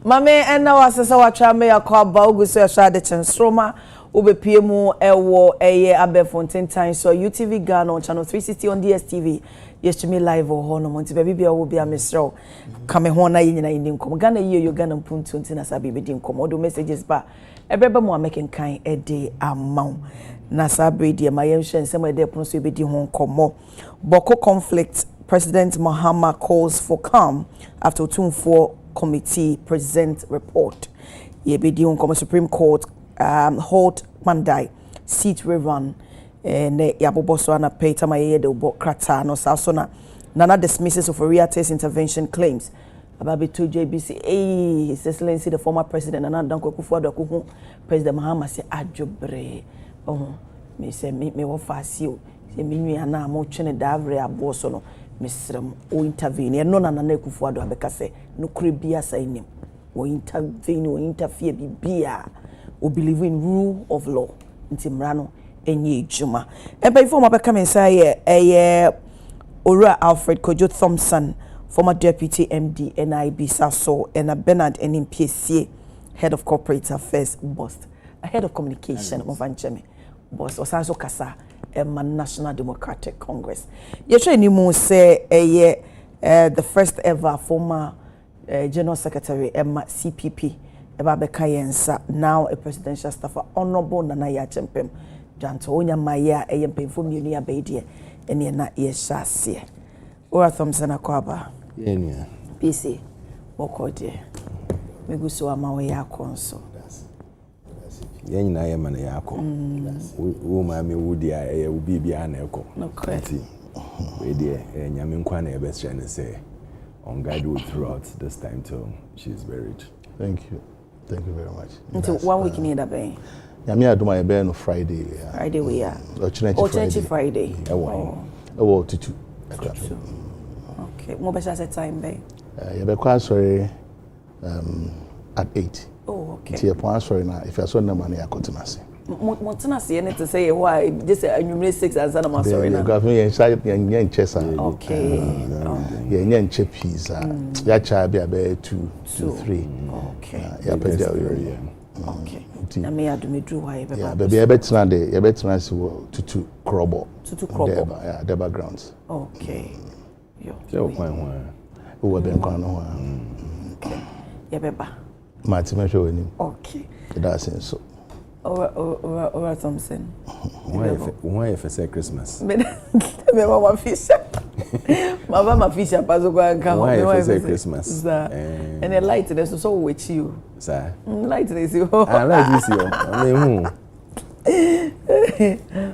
Mame ena wasesa watwa me yakwa Oguso Adekye Nsroma obepie mu ewo eye Abefontentan so UTV Ghana on channel 360 on DSTV yestumi live ho no monti baby bia wo bia mesrew kame ho na yinyina yindi nkom Ghana ye yo Ghana mpuntu nti na sabe be di nkom odo messages ba ebrebe mu ameken kan ede amaw na sabe di ma yenhwe nsem ede pono so be di ho nkomo Boko conflict President Mahama calls for calm after 2-4 committee present report. Yebedi on Supreme Court hold Mandai seat rerun ne yaboboso na peta maye de obo krata no sasona nana dismisses of Oriate's intervention claims about to JBC His Excellency the former president and Danko Kufuor President Mahama say adjobre me say me wo fasio say me nua na mo twene davre aboso no Mr. O intervene no na na Kufuor abeka say no kure bia say nim o intervene o interfere bibia o believe in rule of law nti mrano enye juma ebe ifo mabeka me say Ora Alfred Kojo Thompson former deputy MD NIB Saso and Bernard NMPC head of corporate affairs boss head of communication of Ancheme boss osanso kasa Emma National Democratic Congress. Yeshe ni mu say the first ever former General Secretary Emma CPP eba beka yensa now a presidential staffer honorable Nana Yachempem Janto onya maya empemfo mienu ya beidie ene na yeshase. Ora Thompson akwaba. Yenya. PC bokode. Meguso amawe yakonso. Yenyi na yema na yako wo ma me wudi a ubi bia na eko okay we dey nyame nkwa na best friend say on guide you throughout this time till she is buried. Thank you very much. Until 1 week in that bay nyame adoma e be no Friday we are Friday oh tutu okay mo be say time bay you be kwa sorry at 8. Oh, okay. Ti e sorry na if you saw na man yakotenase. Motenase ye to say why just anwumre 6 as na ma sorry na. Because me yen chesa. Okay. Yen nche peas ya cha bia be 2 3. Okay. Ya pe there okay. Na me adumedru why be ba. Yeah, baby ye betina se tutu krobo. Tutu krobo. Yeah, the backgrounds. Okay. Yo. So kwan ho. Wo be kwan ho. Okay. Ye be ba. Martin show him. Okay. That's it so. Or Thompson. Why if say Christmas? Me mama fisher. Mama fisher paso kwa nka. Why if say Christmas? And the light is so with you. Sir. Light is you. I like this you. I mean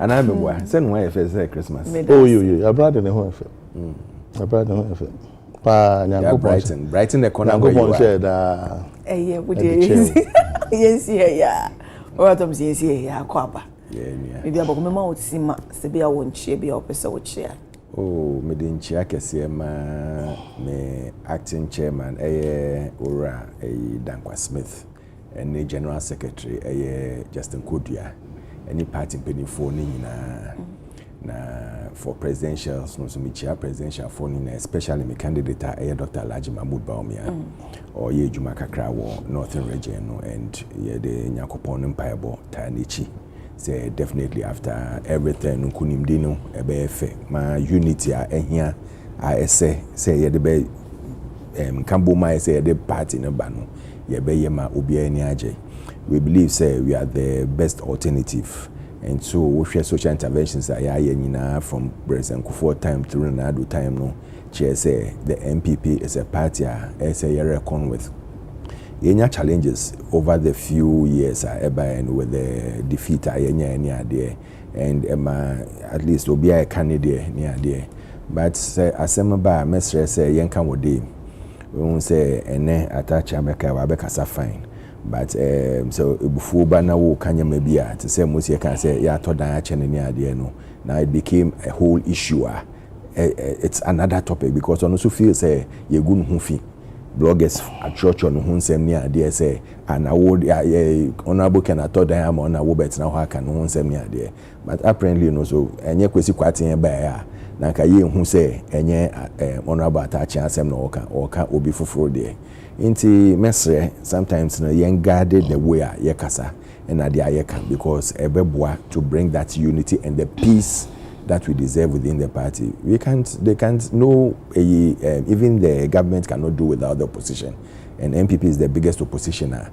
and I remember send why if say Christmas. Oh you your brother the home. My brother the home. Pa nyango Brighton the corner where you said we dey yes yeah or Thompson yes yeah kwaba yeah maybe aboko mema otsima se bia wo nchie bia opese wo chia oh me dey nchia kese ma me acting chairman Ora Dankwa Smith and the general secretary Justin Kodua any party penifo ni nyina na for presidentials no so me chia presidential for ni especially me candidate Dr. Alhaji Mahmoud Bawumia or ye juma kakra wo northern region no and ye de nyakopon empire tanichi say definitely after everything nkunimdi no ebe efe ma unity a ehia a say ye de be kambo ma say ye de party no ba no ye be ye ma obi ani age we believe say we are the best alternative. And so we share social interventions from President Kufuor time to Ronaldo time no chair say the MPP is a party as a reckon with any challenges over the few years and with the defeat there and at least will be a candidate near there but say assemble mestre say yenka wode we won say ene attach ameka wa bekasa fine. But so before bana wo kanya mabia to say most can say ya to dan achene ni ade no now it became a whole issue it's another topic because on also feel say ye gun hu fi bloggers at church on hu nsem ni ade say and award honorable can to dan am on a wo bet na ho aka no hu nsem ni ade but apparently no so enye kwesi kwaten ba ya na ka ye hu say enye honorable atachi asem no oka obi foforo de Inti mesre sometimes no yen guarded the way ye kasa and adia ye can because ebeboa to bring that unity and the peace that we deserve within the party. They can't no even the government cannot do without the opposition. And MPP is the biggest oppositioner.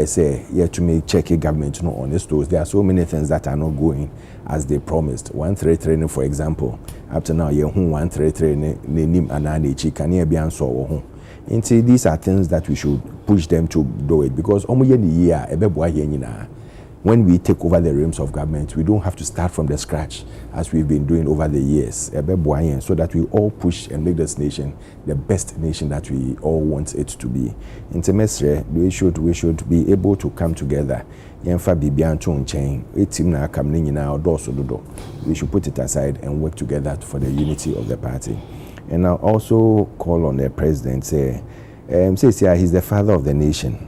Say yet to make check a government no honest those. There are so many things that are not going as they promised. 133 for example, up to now you 133 nim anani chikani be answer. These are things that we should push them to do it because when we take over the realms of government, we don't have to start from the scratch as we've been doing over the years. So that we all push and make this nation the best nation that we all want it to be. In semester, we should be able to come together. We should put it aside and work together for the unity of the party. And I'll also call on the president, say he's the father of the nation.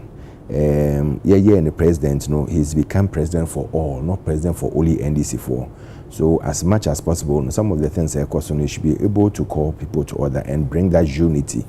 And the president, he's become president for all, not president for only NDC4. So as much as possible, some of the things you should be able to call people to order and bring that unity.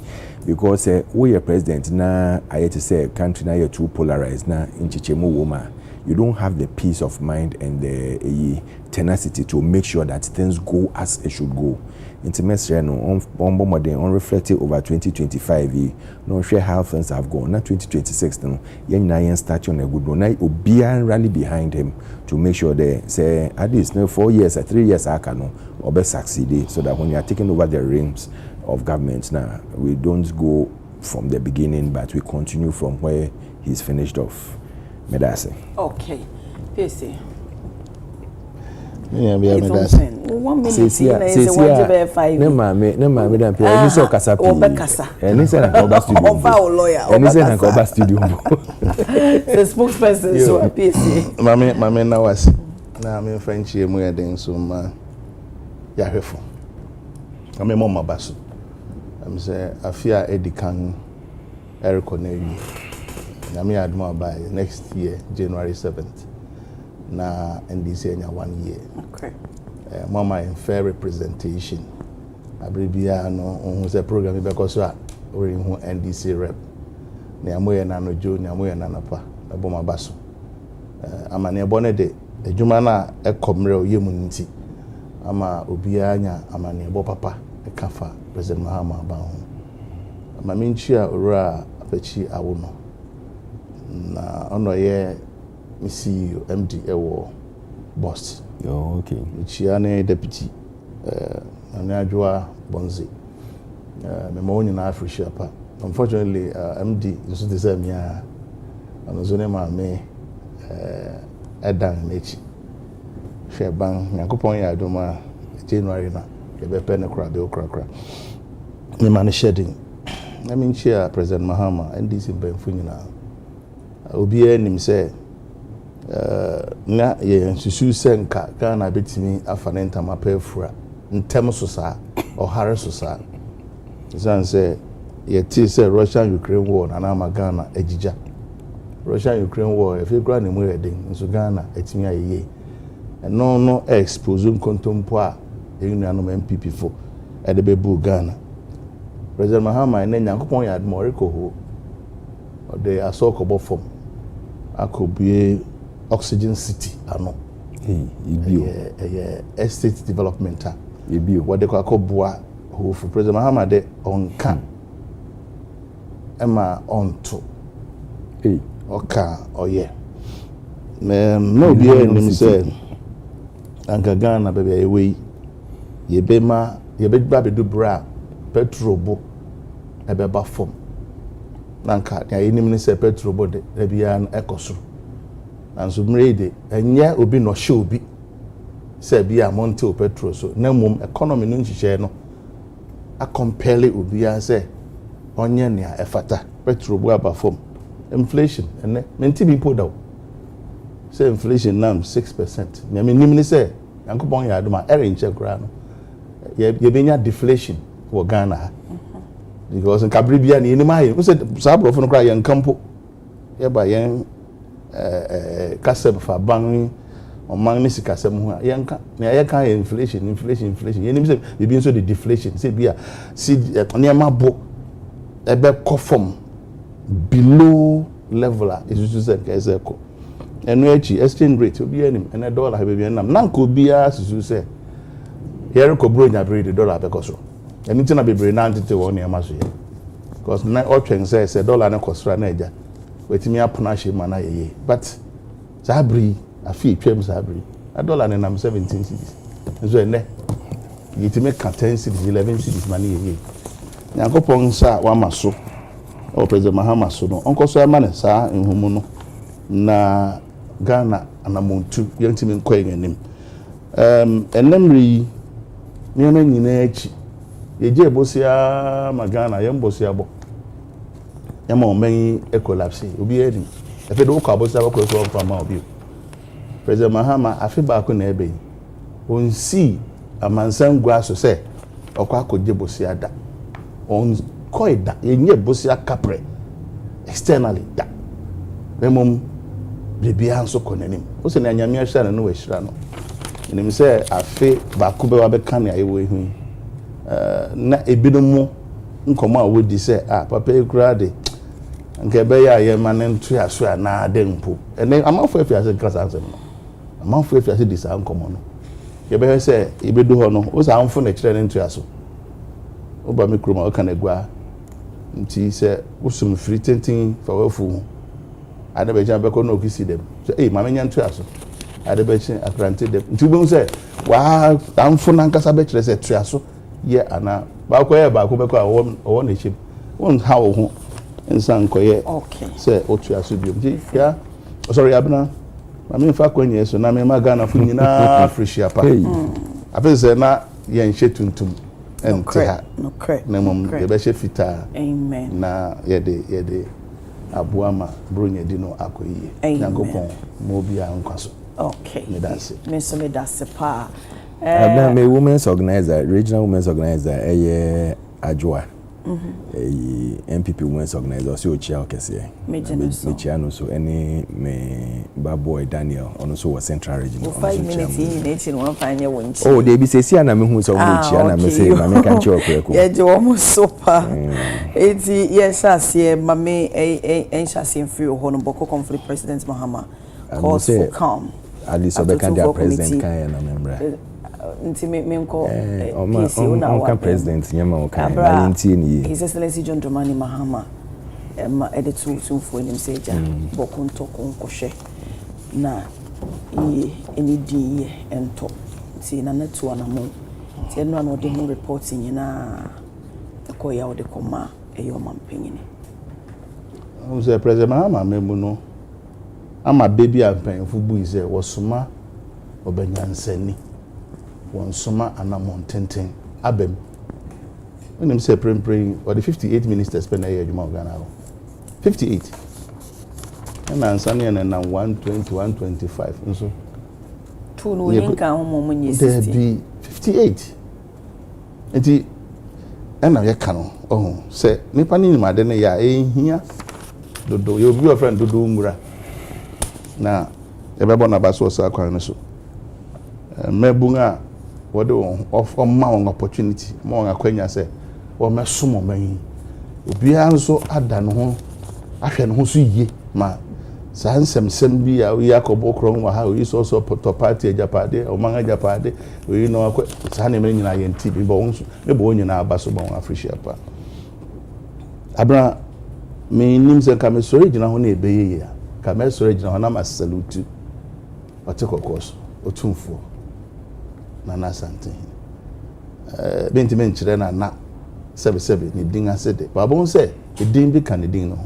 Because we are president now, I had to say country now you're too polarized now in Chichemu Woma. You don't have the peace of mind and the tenacity to make sure that things go as it should go. Intimacy on reflective over 2025 no share how things have gone. Now 2026 no yen start on a good one. Now be rally behind him to make sure they say at least 4 years or 3 years I can or be succeed so that when you are taking over the reins of government now we don't go from the beginning but we continue from where he's finished off. Medase. Okay. PC. Yeah, be a medase. 1 minute is 105. No mama, don't pay. You saw Casa. And he said, "I studio." And he said, "I studio." The spokesperson so PC. Mama, now was now I'm in French. I'm doing some yahwefo. I'm a mama basu. I'm say I fear Eddie Kang, Eric Oneri. I'm admire by next year, January 7th. Na NDC enya 1 year. Okay. Mama in fair representation. Abribia no on the program because we who NDC rep. Na amoye na no jo na amoye na napa. Ebo mabaso. Amane ebone de adwuma na ekomre oyemu nti. Ama obia anya amane ebo papa ekafa President Mahama ba ho. Mama nchia ora apachi awo no. Na ono ye CEO MD ewo boss. Oh, okay. Chiane deputy Anajua Bonzi. Me mo nyina Africa pa. Unfortunately MD so dey say me a anozone ma me edan mechi. Sheban yakopon ya adoma January na e be pen kra be okra. Me man shedding. I mean chair President Mahama NDC benfu nyina. Obi enim say na ye susu senka Ghana betimi afanenta mapefura ntem so sa ohare so sa zan say ye ti say Russia Ukraine war na na Ghana ejija Russia Ukraine war e fe gra na mu redin nso Ghana etimi ayeye no expose nkontompo a enuanom MPP fo e de bebu Ghana President Mahama na nyankopon ya admo rekoho o de asoko form akobie Oxygen City ano estate development what they call boa who for President Mahama de onka ema onto oka oye no be any say anka Ghana bebe ewe yebema yebeba bedu bra petrol bo ebeba form nanka ya enim ni say petrol bo de bia ekoso and so mrede enya obi no show obi say bia monte petrol so na mum economy no nhihye no a compare obi an say onye ne efata petrol bo aba form inflation ene menti bi poda say inflation now 6%. Me nim ni say yankopon ya adoma ere nche kura no ye benya deflation wo Ghana because in Cabribia ni ni mai say sabro fo no kura yan kampo ye ba yan kasem fa ban on man ni sikasem ho yanka na yeka inflation yenim say bibi nso the deflation say bia see niam abo ebe kofom below level is to say Kazeko. And no exchange rate will be any and a dollar have been Nanko be as you say. Here could bring a breed $1 because and it's not be bring 90 to 1 year mass. Because night option says $1 and a cost ranaja. Wait me up Nashi mana ye. But Sabri, a fee, Sabri, $1 and I'm 17 cities. So you to make 10 cities, 11 cities money a year. Yankopon sa wa maso o President Mahama so no onko so ma ne sa enhumu no na Ghana anamuntu yantimi nkwa enim enemri nyeme nyina achi yeje bosia ma Ghana yembosia bo yama omen e collapse obi edi efe do kwa bosia ko so fa ma obi President Mahama afi ba ko na ebe onsi amansan gwa so se okwa akoje bosia da on koida yenye bosia kapre externally da memom bibia nso konanim o se na nyame ahwa na no wahira no enim se afi ba ko be wa be kan ya yewo ehu na ebinom nkomo a wodi se papa ekura de nke be ya ye mane ntu aso na ade mpo ene amafo afiase kasa ansem no amafo afiase di sa nkomo no ye be se ebedu ho no o sa amfo na kire ne ntu aso oba me kroma o kan egwa nti se usum free tentin fa wafu adabe jan be ko no kisi dem so ma me nya ntu aso adabe chi akrante dem nti bo se wa amfo na nkasa be kire se tu aso ye ana ba ko ye ba ko be ko awo na chim won ha wo ho nsan ko ye okay se o tu aso bi nti ya sorry abna ma me fa ko nye so na me ma Ghana fu nyina afrishia pa afi se na ye nhye tuntum entiha na mom de be fita amen na yede abuama bronya di no akoyiye yankopon mo bia nkwaso okay medase medase pa me women's organizer regional women's organizer Ajwa MPP women's organizer so chia okese me no so any me baboy Daniel ono so was central region 5 minutes in one fine one oh they be say na me hu so mo chia na me say ma me kan chia okreko ye je wo mo sopa eti yes asie ma me enshase free ho no boko conflict president Mahama calls for calm at least so be can their president kan na membra nti me nko on president nyama o kan na nti ni His Excellency John Dramani Mahama editu sunfo nim seja boko ntoko nkohwe na eni di ento nti na netu anamo nti eno na ode mu report nyina ko ya ode koma eyo mampanyini o se President Mahama memu no ama baby ampanfo bu ise wosoma obanyansani wonsoma anamontenten abem when say praying or the 58 ministers spend a year Ghana 58 and ansani and na 120 125 nso two no nka homo munye 60 58 enti na ye ka no say nipa ni ma de ne ya ehia dodo you be your friend dodo ngura na ebebo na baso sa kwan no so mebunga what of an opportunity more akwanya say o mesomo man obia nso ada no ho ahwe no ho so yie ma sa nsem bi a yakobo kron wa ha we so to party ajapade o man ajapade we no akwa sa na me nyina ye nti bi bo nso me bo nyina abaso bo afrishia pa abra me nim se ka me sori gina ho na ebeye ya ka me sori gina ho na ma salute otekokos otumfo na nasante benti men kire na sebe ni din asede babon se edin bi kan edin no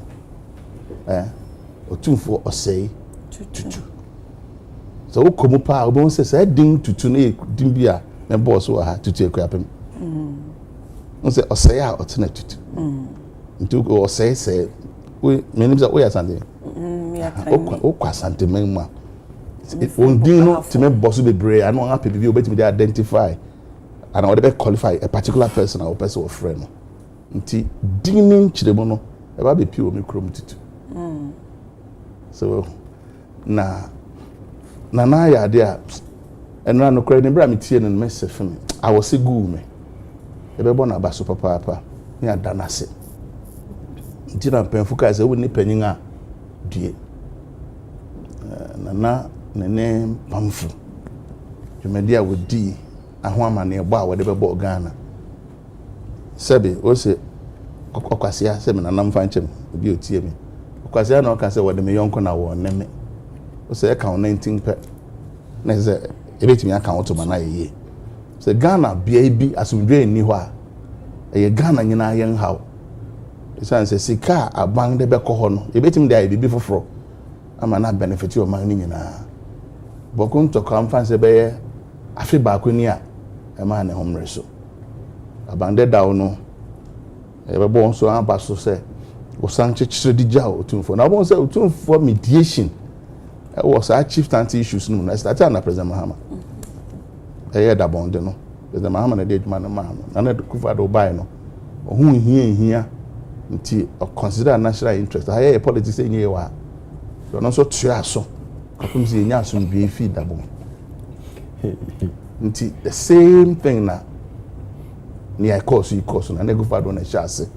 otumfo osei tutu so ukomu pa obon se din tutu na din bi a me boss wa ha tutu ekua pem se osei a otena tutu ntu osei se we menim se we asante okwa asante men ma on dino to me boss be brave I know happy people bet me they identify and I would be qualify a particular person or person or friend nti dining chiremo no e ba be pio me krom titu so na ya dia enra no kra ni bra me tie no me se fem I was say good me e be bona ba so papa ni adanase ntina mpemfo ka sɛ woni panyin a die nana nene pamfu dwumadi a wodi aho amane bɔ a wɔde bɛbɔ Ghana sɛbe o se okwasia sɛ me nanam fa nkyem obi otie me okwasia na ɔka sɛ wɔde me yɔnko na wɔ neme o sɛ ka 19 pɛ na sɛ ebetimi aka wo to ma na yeye sɛ Ghana bia bi asomdwe ni hɔ a ɛyɛ Ghana nyina yɛn haw ɛsan sɛ sika aban de bɛkɔ hɔ no ebetimi de ayi bibi foforo ama na benefit o man ni nyina bɔkun to kan fa sɛ bɛyɛ afi baako ni a ɛma ne homre so aban de dawo no ɛbɛbɔ nso aba so sɛ osan kyekyere di gya otumfo na ɔbɔ sɛ otumfo mediation ɛwɔ saa chieftaincy issues no na start na President Mahama ɛyɛ da bɔnde no President Mahama na de adwuma no ma no na kufa do buy no ohun hia nti consider national interest ha yɛ politics enye wa so no so tua so kapum si enya so bi fi da bɔn nti the same thing na ni I course na negufa do na chase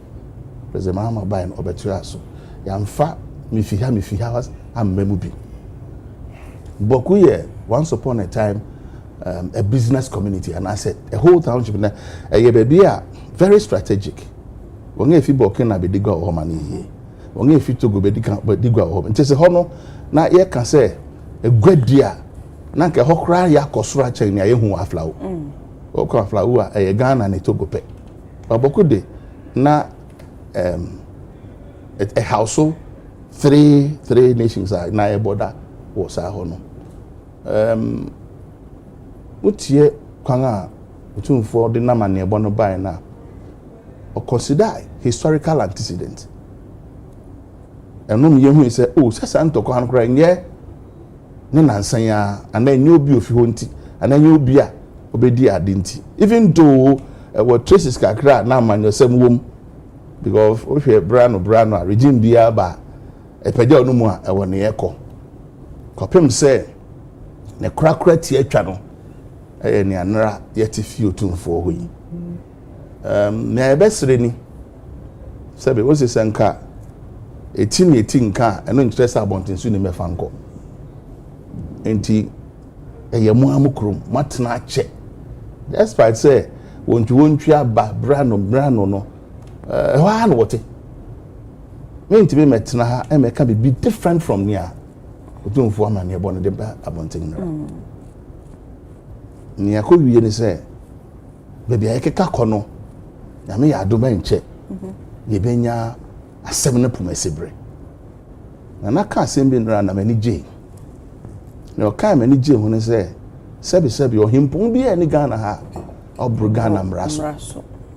President Mahama buy no obetua so yamfa mi fi ha amemu bi boku ye once upon a time a business community and I said a whole township na baby a very strategic wonge fi boku na bedigwa o ma ni wonge fi togo bedigwa o nti se ho no na ye ka se egwadia na nke hokra ya kosura chen na ye hu aflawo o ko aflawo a Ghana na Togo pe boku de na a household three nations are na e border was a ho no utie kwan a utumfo de na mane ebo no bai na o consider historical antecedent enom ye hu se o sesa ntoko han kra nye ne nansan ya ana nye obi ofi ho nti ana nye obi a obedi ade nti even though what traces kakra na amanyosem wom because o hwe brano a regime bia ba epeja onu mu a ewo ne yekọ kopem se ne krakra ti atwa no ne anra yeti fi otumfo ho yi na ebesere ni sebe wo se senka eti nka eno nkyerɛ sɛ abontensu ne mefa nkɔ enti eye mu amukrum matena ache despite say wontwi aba brano no why no what me nti be metena ha emeka be different from near otumfo amane ebo no de ba abonten no ni akɔwie ni say baby ayekeka kɔ no na me ya do ba nche ye benya asɛm no pumasebre na ka asɛm bi nra na mani gye na o ka mani gye hu ne say sɛbi ohimpon bi ani Ghana ha obro Ghana mraso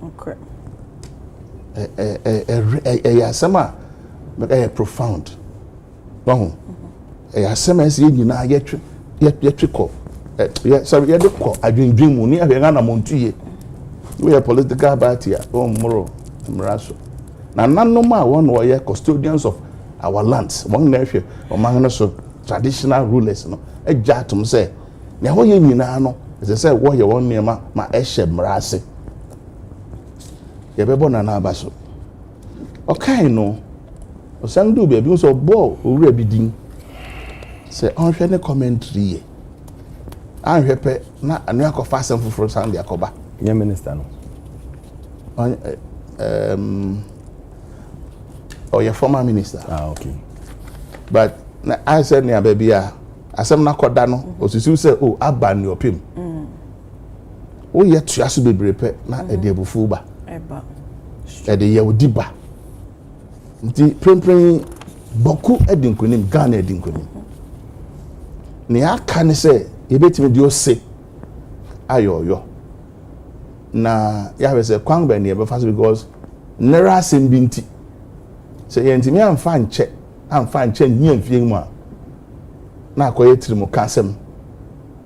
okay asɛm a profound wahu asɛm a ɛsɛ nyina yɛtwe kɔ sorry yɛde kɔ adwendwen mu ni ahwɛ Ghana montuye we are political party a moro mraso na nanom a wɔn wɔyɛ custodians of our lands wɔn na ahwɛ ɔman no so traditional rulers no agya atom sɛ na wɔyɛ nyina no ɛsɛ sɛ wɔyɛ wɔn nneɛma ma ɛhyɛ mrase yɛbɛbɔ na aba so okay no osandu be bi so ball owura bi din sɛ ɔhwɛ ne commentary ye anhwɛ pɛ na anu akɔfa asɛm foforo san de akɔba nye minister no your former minister okay but na I said near baby a asɛm na kɔda no osisi sɛ o aba ne opim o yɛ tuaso bebre pɛ na ɛde abufu ba eba ɛde yɛ odi ba nti prempren boku ɛde nkonim Ghana ɛde nkonim ne aka ne sɛ yɛbɛtimi de ose ayoyo na yɛhwɛ sɛ kwan bɛ ne yɛbɛfa so because nera asɛm bi nti sɛ yɛntimi amfa nkyɛ nyɛ mfie mu a na akɔyɛ tirimu ka asɛm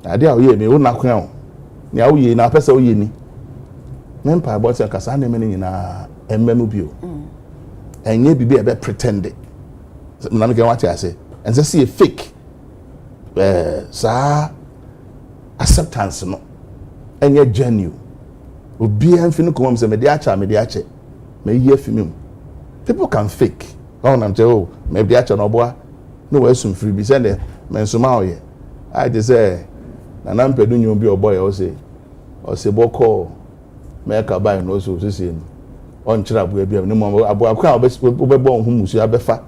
ade a woyɛ me wo na kwan o ne a woyɛ na apɛ sɛ woyɛ ni mempa about sɛ kasa ne me nyinaa emmemu bio enye bibi ebe pretend na me ke wate ase ense see fake sa acceptance no enye genuine obi amfi no kom se me de acha me ye afimi mu people can fake. I'm say, oh, maybe I no boy. No, we're some free. Be send them. Men some out here. I just say, and I'm pedun you be a boy. Or say boko. Make a buy no so say. On trap we be no more. I can't be born whom she abefa.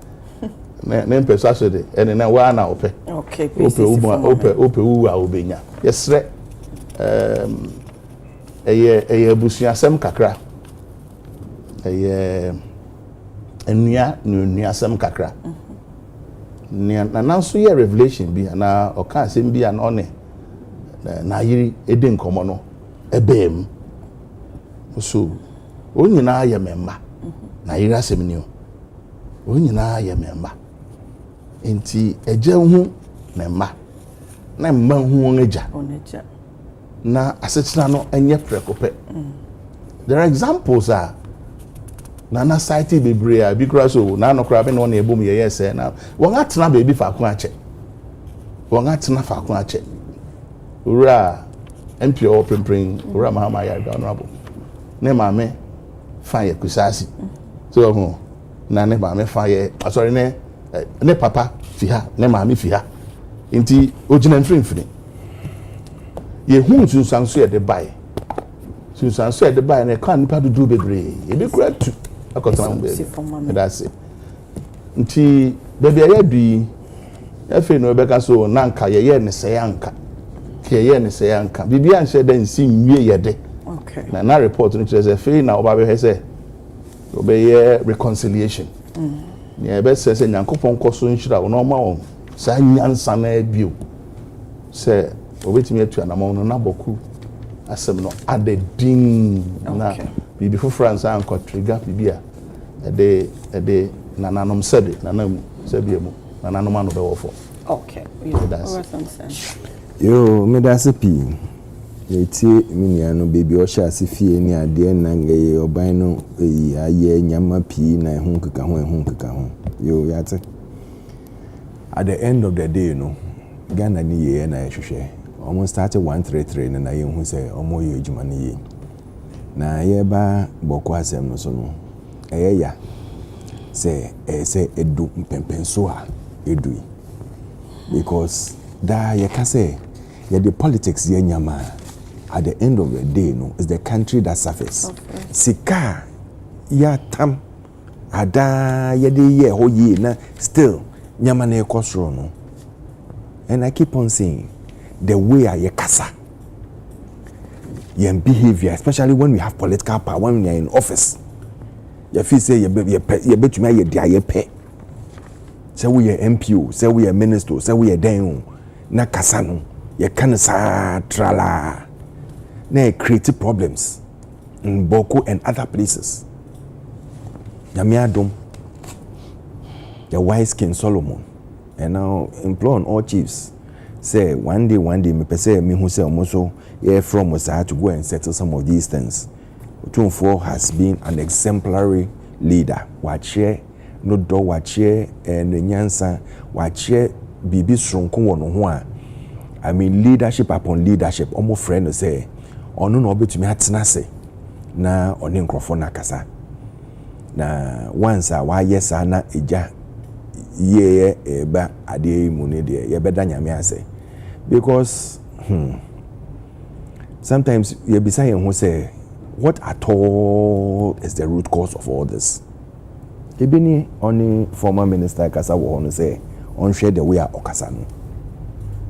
Name person say, and then one now ope. Okay. Ope who are obenya. Yes, right. Eye busuasem kakra. Enya sem kakra. Na nanso ye revelation bi na oka asem bi na one na yiri ede nkomo no ebem. So onyina ye memma. Na yiri asem ni o. Onyina ye memma. Enti eje hu memma. Na mma hu oneja. Na asetina no enye prekope. There are examples na site bebre because so na no kra be no na ebom ye say na won atena baby fa ko ache. Won atena fa ko ache. Ura MPO prempren ura mahama ya ga honorable. Ne maame fa ye kusasi. So ho na ne maame fa ye sorry ne papa fi ha ne maame fi ha. Nti ogina mfrimfiri. Ye hu sunsanso ye de bai. Sunsanso ye de bai na kan nipa dudu bebre. E be kura tu akotana mbe. That's it. Nti baby aye bi efe no be ka so na nka ye ne se yanka. Ke ye ne se yanka. Bibi an she den si nwie ye de. Okay. Na report no say fe na oba be he say obey reconciliation. Ne be say nyankopon koso nhira wo no ma won sa nyansa na bio. Say obetimi atu anamon no na boku asem no adedin na bibi for France an ko trigger bibia ede nananom sebe nanam sebe mu nananom anu be wo fo. Okay. Yo medase pi eti minia no baby o sha se fie ni ade na ngaye oban no aye nyama pi na ehun keka ho yo yate at the end of the day you know Ghana ni ye na ehwehwe almost started 133 na ye hu say omo ye ejuma ni ye na ye ba boko asem no so no ya say edu mpempenso a edu because da ye ka say ye the politics ye nyama at the end of the day no is the country that suffers. Okay. Sika ya tam ada ye de ye ho ye na still nyama na ekosro no. And I keep on saying the way I kasa your behavior, especially when we have political power, when we are in office. You feel say you bet you may ye pay. Say we are MPO, say we are minister, say we are den na kasano. You can sa trala. Na create problems in Boko and other places. Yamiadom, the wise King Solomon, and now implore on all chiefs. Say one day me say me who say almost yeah from was I had to go and settle some of these things. Otunfo has been an exemplary leader. Wache no do wache and nyansa wache bibi sronko wono ho a. I mean leadership upon leadership. Omo friend no say ono no obetumi atena se na oni nkrofo na kasa. Na once a wa yesa na eja ye eba ade mu ne de ye beda nyame ase because sometimes you be saying who say what at all is the root cause of all this. Ebini only former minister kasa wo no say on share the way okasa no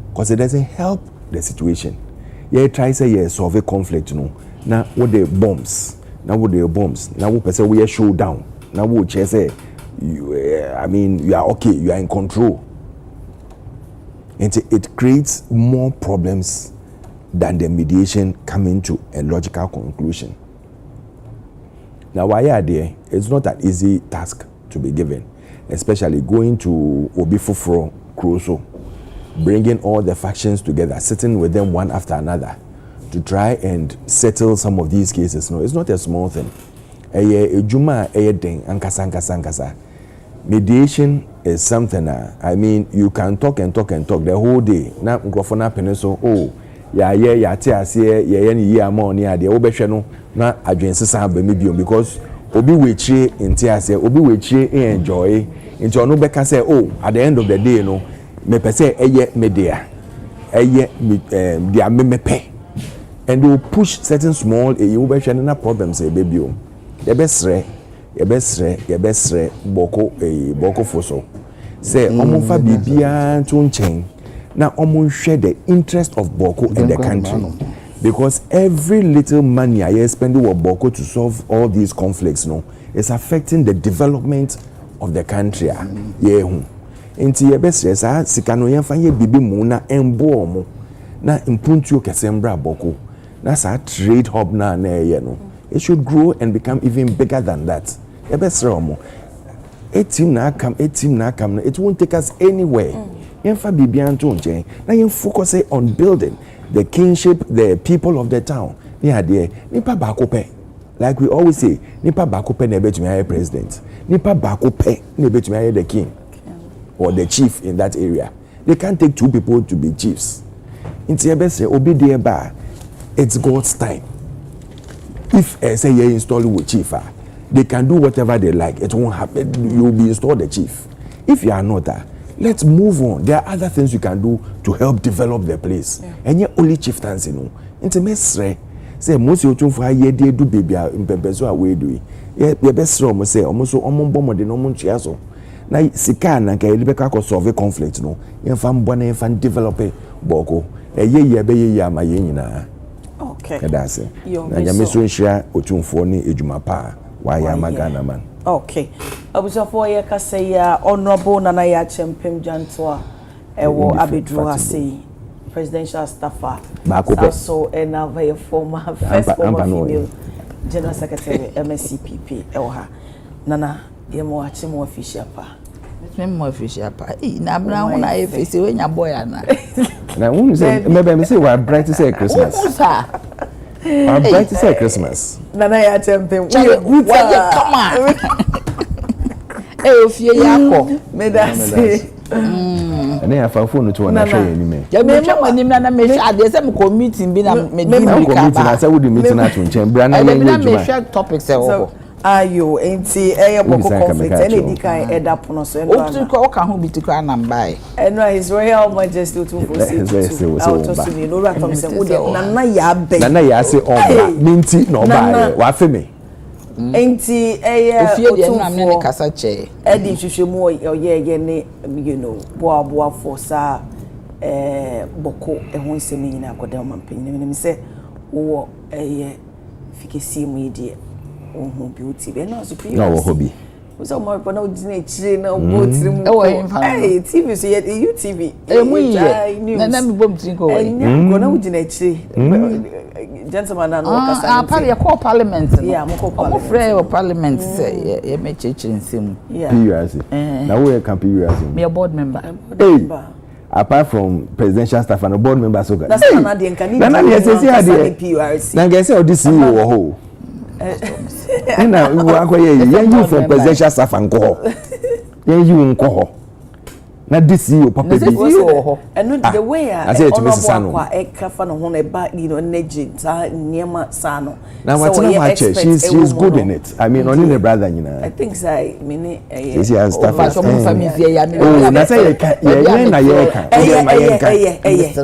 because it doesn't help the situation. You try say you solve conflict no na what the bombs now we person we showdown now we say I mean you are okay, you are in control, and it creates more problems than the mediation coming to a logical conclusion. Now why are there? It's not an easy task to be given, especially going to Obi Fufuro Kroso, bringing all the factions together, sitting with them one after another to try and settle some of these cases. No, it's not a small thing. Mediation is something I mean you can talk the whole day. Na microphone peneso ya te ase ye ni ye amon ni ade wo behwe no na adwensesa ba mi biom because obi wechire ntiase obi wechire enjoy nti ono beka say oh at the end of the day no me pese eye media eye dia memepe and they will push certain small you be hwe na problems e baby o ye besre boko foso say omo fa bibia to nchen na omo hwe the interest of boko in the country because every little money I spend with boko to solve all these conflicts no is affecting the development of the country yehu enti ye besre sa sika no yemfa ye bibi mu na embo omo na impuntuo kesembra boko na sa trade hub na ye no it should grow and become even bigger than that ye besre omo a team na come it won't take us anywhere yemfa bibi anto nchen na yem focus on building the kinship the people of the town near there nipa bakope like we always say nipa bakope na betumi aye president nipa bakope na betumi aye the king or the chief in that area. They can't take two people to be chiefs. Inti ebese obi dey ba it's God's time. If say you install with chief, they can do whatever they like. It won't happen. You'll be installed the chief. If you are not let's move on. There are other things you can do to help develop the place. And you only chieftains, you know. Inti mesre say most you tun for ye dey do baby mpepeso away do. Ye best ro mo say omo so omo bomo de no mo ntua so. Na sika na ka elibeka ko solve conflict no yemfa mbo na yemfa develop boko ye be ye ama ye nyina okay that's it na nyame so nhia otumfo ni ejuma pa wa ya magana man okay abusafo ye ka say ya honorable nana ya chempem janto ewo abedru ase presidential staffer also and a former female general secretary MSCPP ewo ha nana ye mo achi mo official pa me official pa na bra ho na ye face we nya boy ana na won say me say we are bright to say Christmas I'm bright to say Christmas nana ya tempem we come on ofie yakọ me that say and ya fa phone to na show you me ya me twa manim na me hwe ade say me meeting bi na me di meeting na say we di meeting na to nchen bra na ye me topics e wo ayo enti boko conflict any dikan edapono so eno o ko ka ho bitikwa na mbai eno his royal majesty to for say no ra tom say wo de nana ya be nana ya say oba minti no ba wa fe me enti ofie de na me ne kasa che edi hwehwemu ye ne you know boa for sa boko ho nsem nyina akoda mampanyin me say wo fikisi mu ide oh beauty be no superior no hobby so more but no dine chire na bo tirim hey TV so yet UTV na me bom tin ko we go na dine chire gentleman na no kasa pa ya call parliament yeah mo call parliament free parliament say ye me chechire nsem PURC na we can PURC me a board member apart from presidential staff and board members so that's na dey nkan na say PURC na get say odisi wo ho na we akoye you for presidential staff anko you nko na this you papa bi and the way I say to Mrs. Sano e kafa no ho na ba you know energy ta niema Sano now what na match she's good in it I mean only the brother nyina I think say me she has staff family ya me na say ye na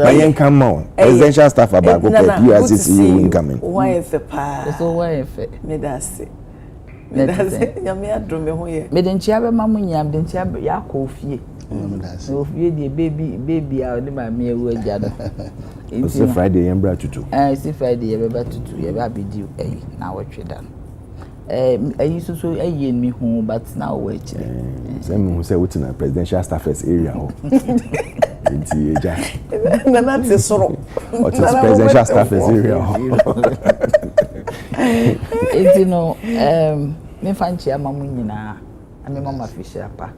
ye kan ma presidential staff about go PURC you incoming why fe pa so why fe me that's ya me adro me ho ye me den chia be mamu nyam den chia ya ko ofie ofie de baby a de ma me ewu agya do it's Friday yembra tutu it's Friday ye be tutu ye be abedi na wotwe dan so ayi mi hu but now we chire say me hu say we na presidential staffers area ho enti eja na na te soro what is presidential staffers area ho enti no me fanchi amamu nyina ame mama fisher pa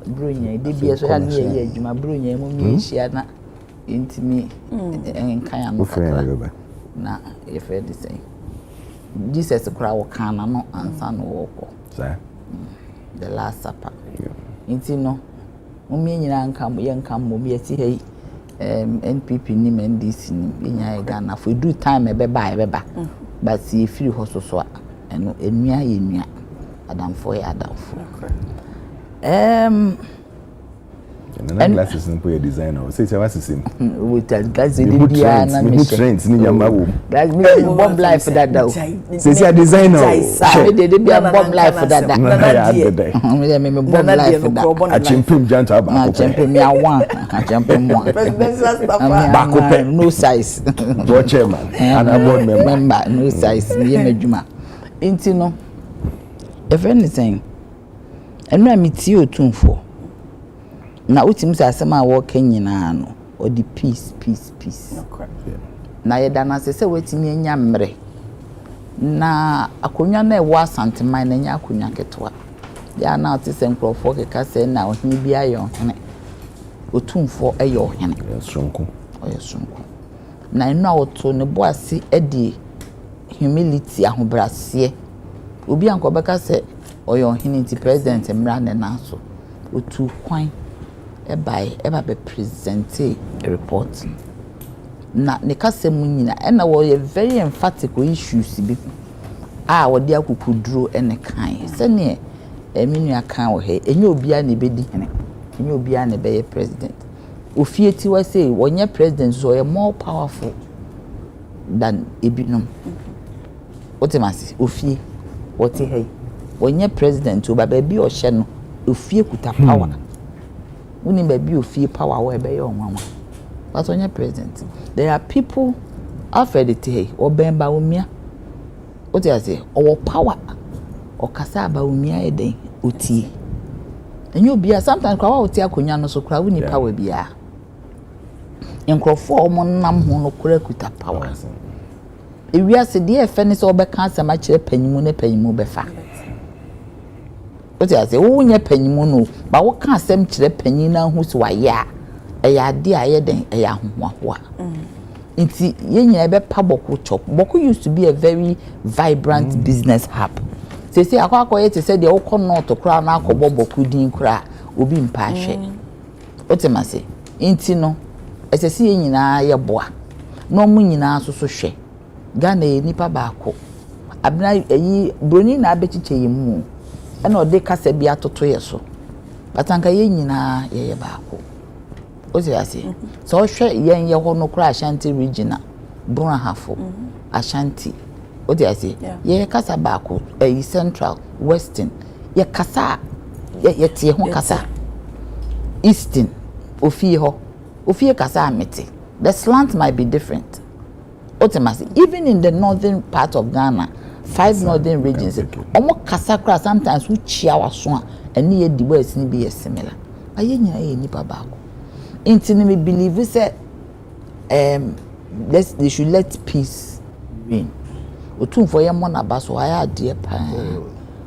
brunya de bia so ya ne adwuma brunya mu mi hia na enti mi enkan ya no na e fe de say Jesus kura wo kana no ansa no wo ko the last supper enti no umi nyina nkam ye nkam mo bi ati hei NPP ni NDC ni nya Ghana for do time e be ba but see free hoso so eno enua ye nua adamfo ya adamfo and glasses and put a designer say what is him with that glasses the trends ni yamba wo that me bomb life for that though say a designer say they be a bomb life for that me bomb life for that a chimpim jant aba a chimpim ya one a chimpim one back no size board chairman and a board member no size me medjuma inti no if anything enra meti otumfo na utim say asema wo kanyina no o di peace na yeda na se wetimi anya mmre na akonya na ewa santeman na nya akonya ketwa ya na oti se nkrofo keka se na ohini bi ayo hene otumfo eyo hene sonko na eno awoto ne boase edi humility ahobrase obi ankobeka se oyo hene ti president mra ne na so otu kwan eba be present a report na ne kase mu nyina na wo very emphatic on issues bi wo de akukuduro ene kan se ne eminu kan wo he enye obia ne bedi hene enye obia ne be president ofie ti wa say wonye president so ye more powerful than ebinum otemasi ofie wote he wonye president oba ba bi o hye no ofie kuta power uni baby ofie power we be your nwanwa but onye president there are people after the day obemba umia oti ase owo power okasa aba umia eden otie enye obia sometimes kwa oti akonya no so kra uni power bia enkrofo omo nam ho no kra kuta power ewia se de efe ne so obeka asema kire panyimu ne panyimu befa oti ase wo nya panyimu no ba wo ka asem kire panyin na hu so waye a eya ade a ye den eya hohoa nti yenya ebe pa boku chop boku used to be a very vibrant business hub sese akwa te se de wo kɔ north kra na akɔbɔ boku din kra obi mpa ahwe oti mase nti no esese yenyina ye boa no mu nyina so hwe Ghana ye nipa baako abna yi broni na abechiche yemu na ode kasa bia toto ye so batanka ye nyina ye baako ozi ase so hwe yen ye ho no kra Ashanti regional Brunahafo Ashanti odi ase ye kasa baako central western ye kasa ye tie ho kasa eastern ofie kasa amete the slant might be different ultimately even in the northern part of Ghana 5 northern regions omo kasa kra sometimes we chia waso a ene ye dibo asini bi ye similar aye nyina ye nipa baako intini me believe say they should let peace reign otumfo ye mo na baso aya ade pa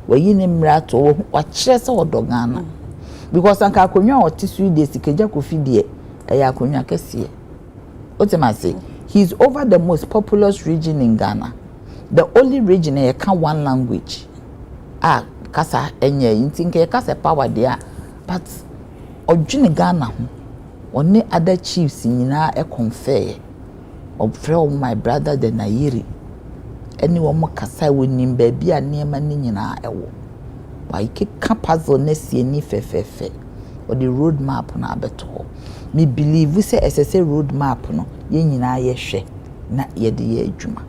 wayi ne mrato wa kire se odo Ghana because anka akonwa otisu de sikeja kofi de eya akonwa kese ultimately he's over the most populous region in Ghana. The only region where you can one language. Kasa enye intinke kasa power there. But ojini Ghana one other chiefs nyina e confer. Of my brother the Nairi. Anyone mo kasa wonim baabi a niema ni nyina ewo. Wa ike kapazo nesi ni fefefe. Or the road map na abeto. Me believe we say SSA road map no ye nyina ye hwe na ye de ye adwuma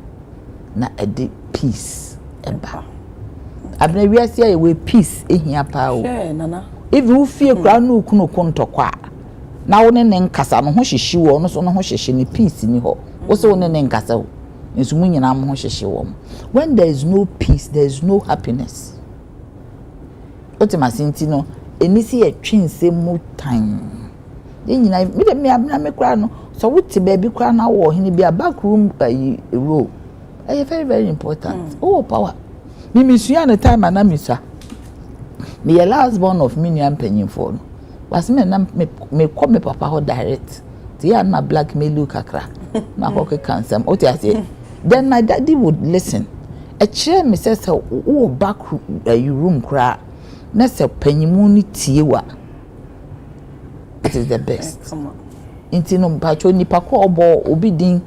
na e de peace eba abna wi ase ye we peace ehia pa o nana if you feel kra no kunu kontokwa na wo ne nkasa no ho hyehye wo no so no ho hyehye ni peace ni ho wo so wo ne nkasa wo nso mu nyina mo ho hyehye wo when there is no peace there is no happiness ultimately no enisi ye twinse mu time nyina me abna me kra no so wuti baby kra na wo hini bia back room row very very important power me misua na time na misua me the last born of miniam penyimfo no was me na me call me papa ho direct ti ya na blackmail kakra na ko cancer oti ase then my daddy would listen e kire me say wo back room kra na se penyimu ni tiewa. It is the best. Inti no mpacho nipa ko obo obi din.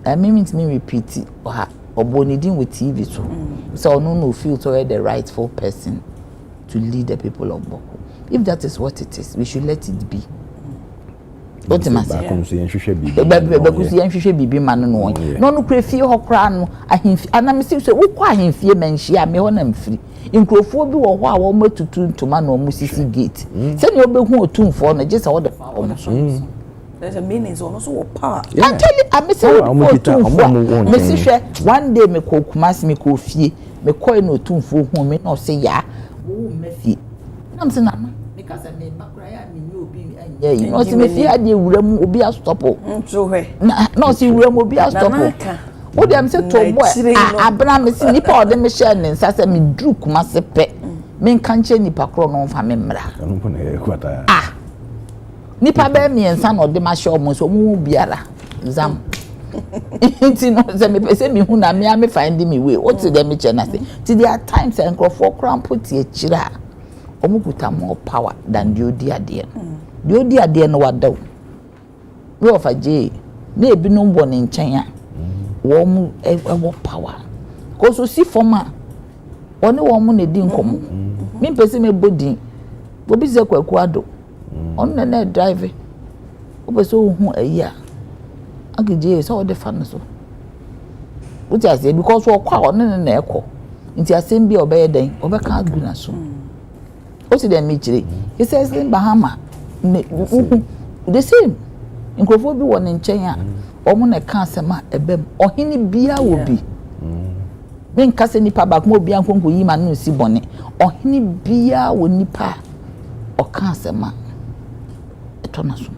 I mean me repeat it. obonidin with TV so no feel to the rightful person to lead the people of Boko. If that is what it is, we should let it be. What am I saying? Bibi man no. No crefie ho kra no ahemfi anam say wo kwa ahemfie manhia me ho na mfiri. Nkrofo bi wo ho a wo matutu ntoma na omo sisi gate. Say ne obehu otumfo no je say wo de fa omo so. There's a meaning so no so power. I tell you I say otumfo. Me si hwe one day me ko Kumasi me ko fie me ko no otumfo hu me no say ya wo mafie. Nam say na because me bakra ya me ni obi anya yi no say me fie ade wuram obi a stop so hwe no say wuram obi a stop o dem say to boy abra me say nipa o de me share ne nsa say me dru Kumasi pe me nka nche nipa kro no fa me mra nipa be me nsa no de ma share mo so mu biara zam inti no say me say me hu na me find me way what to dem me che na say ti there are times enkrofo kram put e chira omukuta more power than the odi ade the odi ade no wadaw we of aje na ebi no mbo ne nchen a wo mu ewo power ko so si forma one wo mu ne di nkomo me pese me bodi obi ze kwaku ado on na drive obi so hu ayi a agije so de fa no so uti ase because wo kwa on ne na ekọ nti asem bi obeye den obeka agu na so o si dem michire he says in Bahama the same nkrofo bi wọ ne nchen a omo na ka asema ebem ohini bia wo bi me nka se nipa ba kuma obi ankonko yi ma no si bone ohini bia wo nipa o ka asema eto na so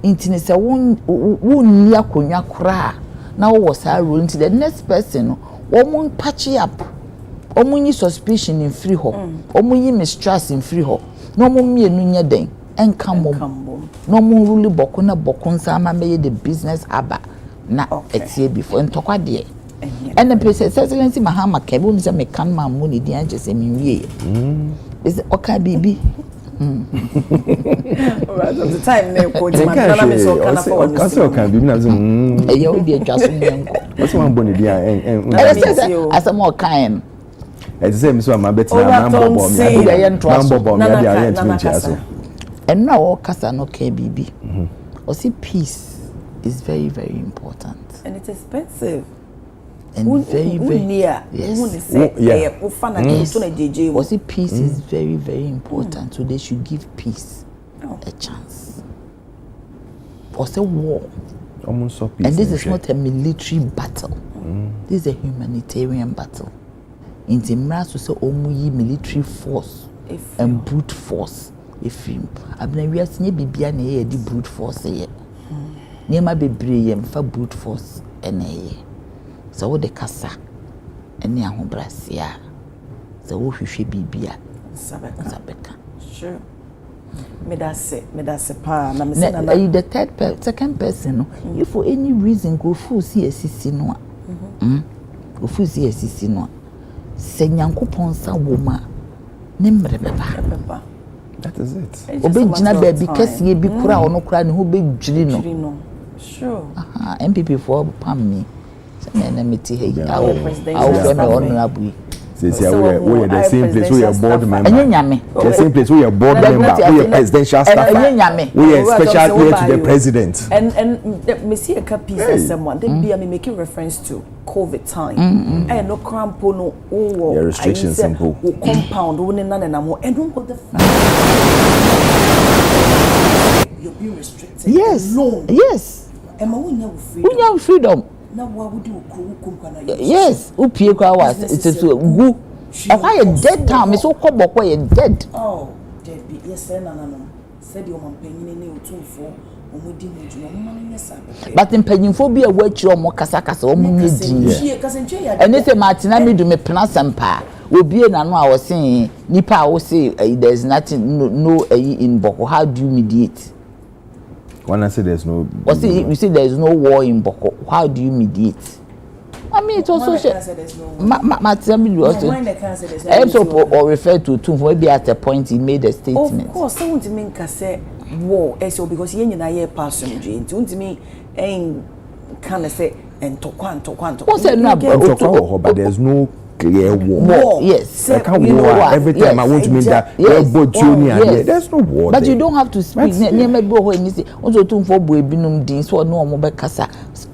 intine se wo ni akonwa kra na wo sa role into the next person wo mun patch up omunyi suspicion in free ho omunyi mistrust in free ho no mo mienu nya den enka mom no mo rule boko na boko nsa ma meye the business haba na etie before ntokwa de and the president excellency Mahama Kebe unse me kan ma mo ni di anje se mi wie is okay bibi right of the time na ko di man na me so kana for o so kan bibi na zo e ye o di adwaso nko o so man boni di asamo kan it's the same so am better na mambo me dey arrangement aso and now kasa no can bibi o see peace is very very important and it's expensive and very near yes o see peace is very very important so they should give peace a chance or say war almost so peace and this is not a military battle this is a humanitarian battle in the mass so omuyi military force and brute force if abna wi asenye bibia na ye di brute force ye niema bebre ye mfa brute force ene ye so wo de kasa ene ahobrasia so wo hwehwe bibia sabeka sure me da se pa na me say na the second person no if for any reason go full see asisi no go full see asisi no se nyankopon sa woma ne mre beba that is it obegina baby kese bi kura ono kura ne ho bedwiri no sure MPP for pam me se na meti he awo me honorable say we the same place we are board member nyame the same place we are board member we are presidential staff we are special here to the president and me see a piece someone they be me making reference to COVID time and no crampo no restrictions simple compound woni na na mo and don't go the you're being restricted yes and we freedom na wa would do kumkana yes upie kwa was it's gu why a dead time so koboko ye dead dead be yes na said your man penyin ne otumfo omudi mujuma mo man nyesa but mpanyimfo bi a wachi omo kasakasa omo nyedi ene se martina medu me pena sempa obie na no a wo sen nipa a wo say there's nothing no in Boko how do you mediate when I say there's no you see there's no war in Boko how do you mediate I mean it's also or refer to maybe at a point he made a statement of course someone to mean say war so because yen na ye pass into me kind of say and to quanto. What's that number? But there's no clear war. War, yes. I can't war every time I want to make that. Yes. There's no war. But you don't have to speak.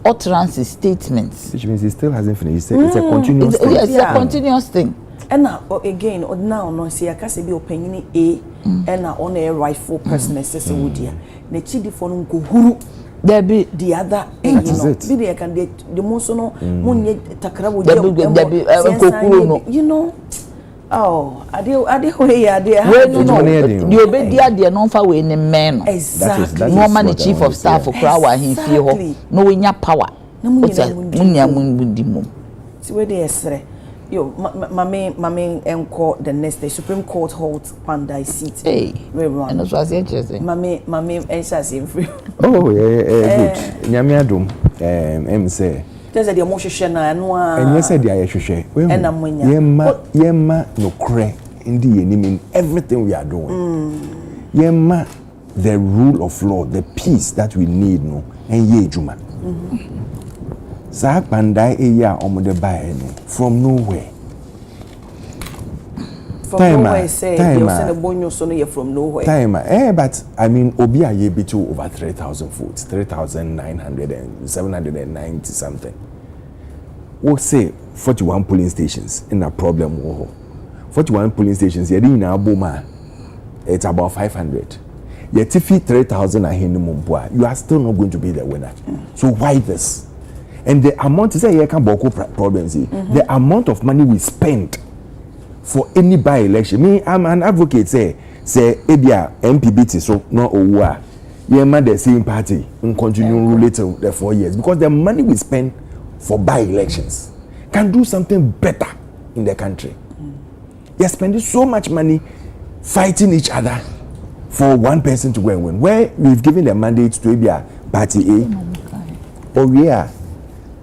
Utterance statements. Which means he still hasn't finished. It's a continuous thing. Yes, it's a continuous thing. And now again, now no see I can say be opinion A and now on a rightful person as say wodia. Ne chidi for no go huru. There be the other you know. Be there can the most no munye takra wo you know. Oh, ade way ade. The obedia de no fa we ne men. Exactly. No man the chief of staff for crowd he fie ho. No we nya power. Munya mundi mum. See where they esre. Yo, mame enko the next day Supreme Court holds Pandai seat. Hey, and that's what I said. Mame ensha same free. Oh yeah, good. Nyame adom. Say. Just the emotion na no a. And you said the ayehwehwe. Yema no kre indi yenim in everything we are doing. Yema the rule of law, the peace that we need no and ye juma. Sa Pandai eya omude bae no from nowhere. From nowhere say they send a bonus so no from nowhere. But I mean obi aye be to over 3,000 votes, 3,900 and 790 something. We'll say 41 polling stations in a problem. 41 polling stations here in Aboma, it's about 500. Yet if you 3,000 are in the you are still not going to be the winner. So why this? And the amount is a problems. The amount of money we spend for any by-election. Me, I'm an advocate. Say, Ebia MPBT so no owa. You man the same party and continue later the 4 years because the money we spend for by-elections can do something better in the country. They are spending so much money fighting each other for one person to go and win. Where we've given the mandate to Ebia Party A, or we are.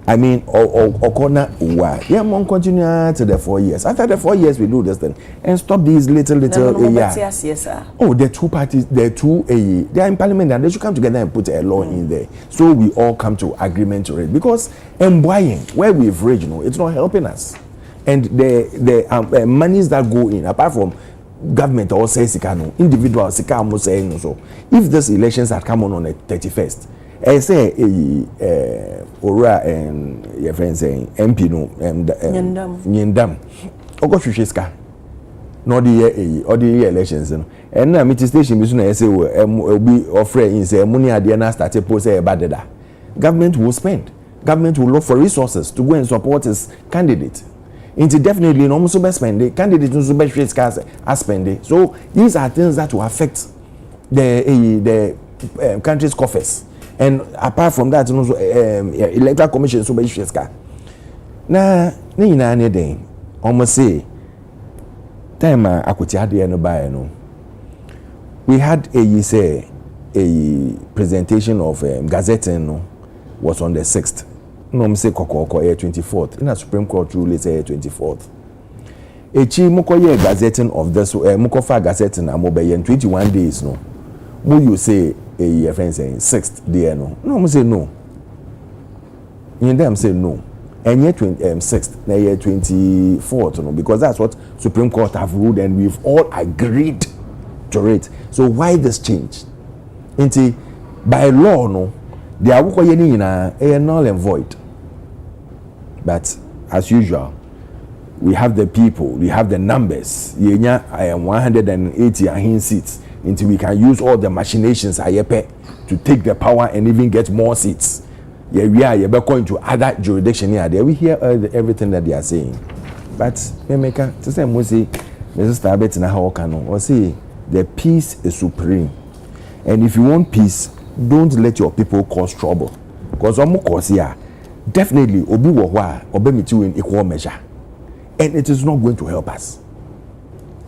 I mean, or corner why? Yeah, we'll continue to the 4 years. After the 4 years, we do this thing and stop these little. Oh, the two parties, they are in parliament and they should come together and put a law in there. So we all come to agreement to it because buying where we've reached, it's not helping us. And the monies that go in, apart from government or say Sikano, individual Sikamo saying so. If these elections had come on the 31st. I say Ora and your friend saying MP no Nyendam Oko Shishiska no the elections no and na meeting station bi so na say will be offering say money ade na start post say badeda government will spend, government will look for resources to go and support his candidate. Into definitely no so be spend the candidate no so be share scarce as spend. So these are things that will affect the country's coffers. And apart from that, also, electoral commission so much fiska. Na anything. Almost say time akuti ade no buy no. We had a presentation of Gazette no was on the 6th. No say kokoko 24th. In a Supreme Court rule say 24th. Echi moko ye gazetting of this moko fa gazetting amobe 21 days no. Mo you say a friend saying 6th day no. No, say no. In them say no. And yet 6th, now year 24th, no, because that's what Supreme Court have ruled and we've all agreed to it. So why this change? Into by law, no, they are null and void. But as usual, we have the people, we have the numbers. 180 seats. Until we can use all the machinations to take the power and even get more seats. Yeah, we are going to other jurisdiction here. There we hear everything that they are saying. But Memeka, to say Musi, Mrs. Tabet na Hawkano, or say the peace is supreme. And if you want peace, don't let your people cause trouble. Because definitely obi wa obi mitu in equal measure. And it is not going to help us.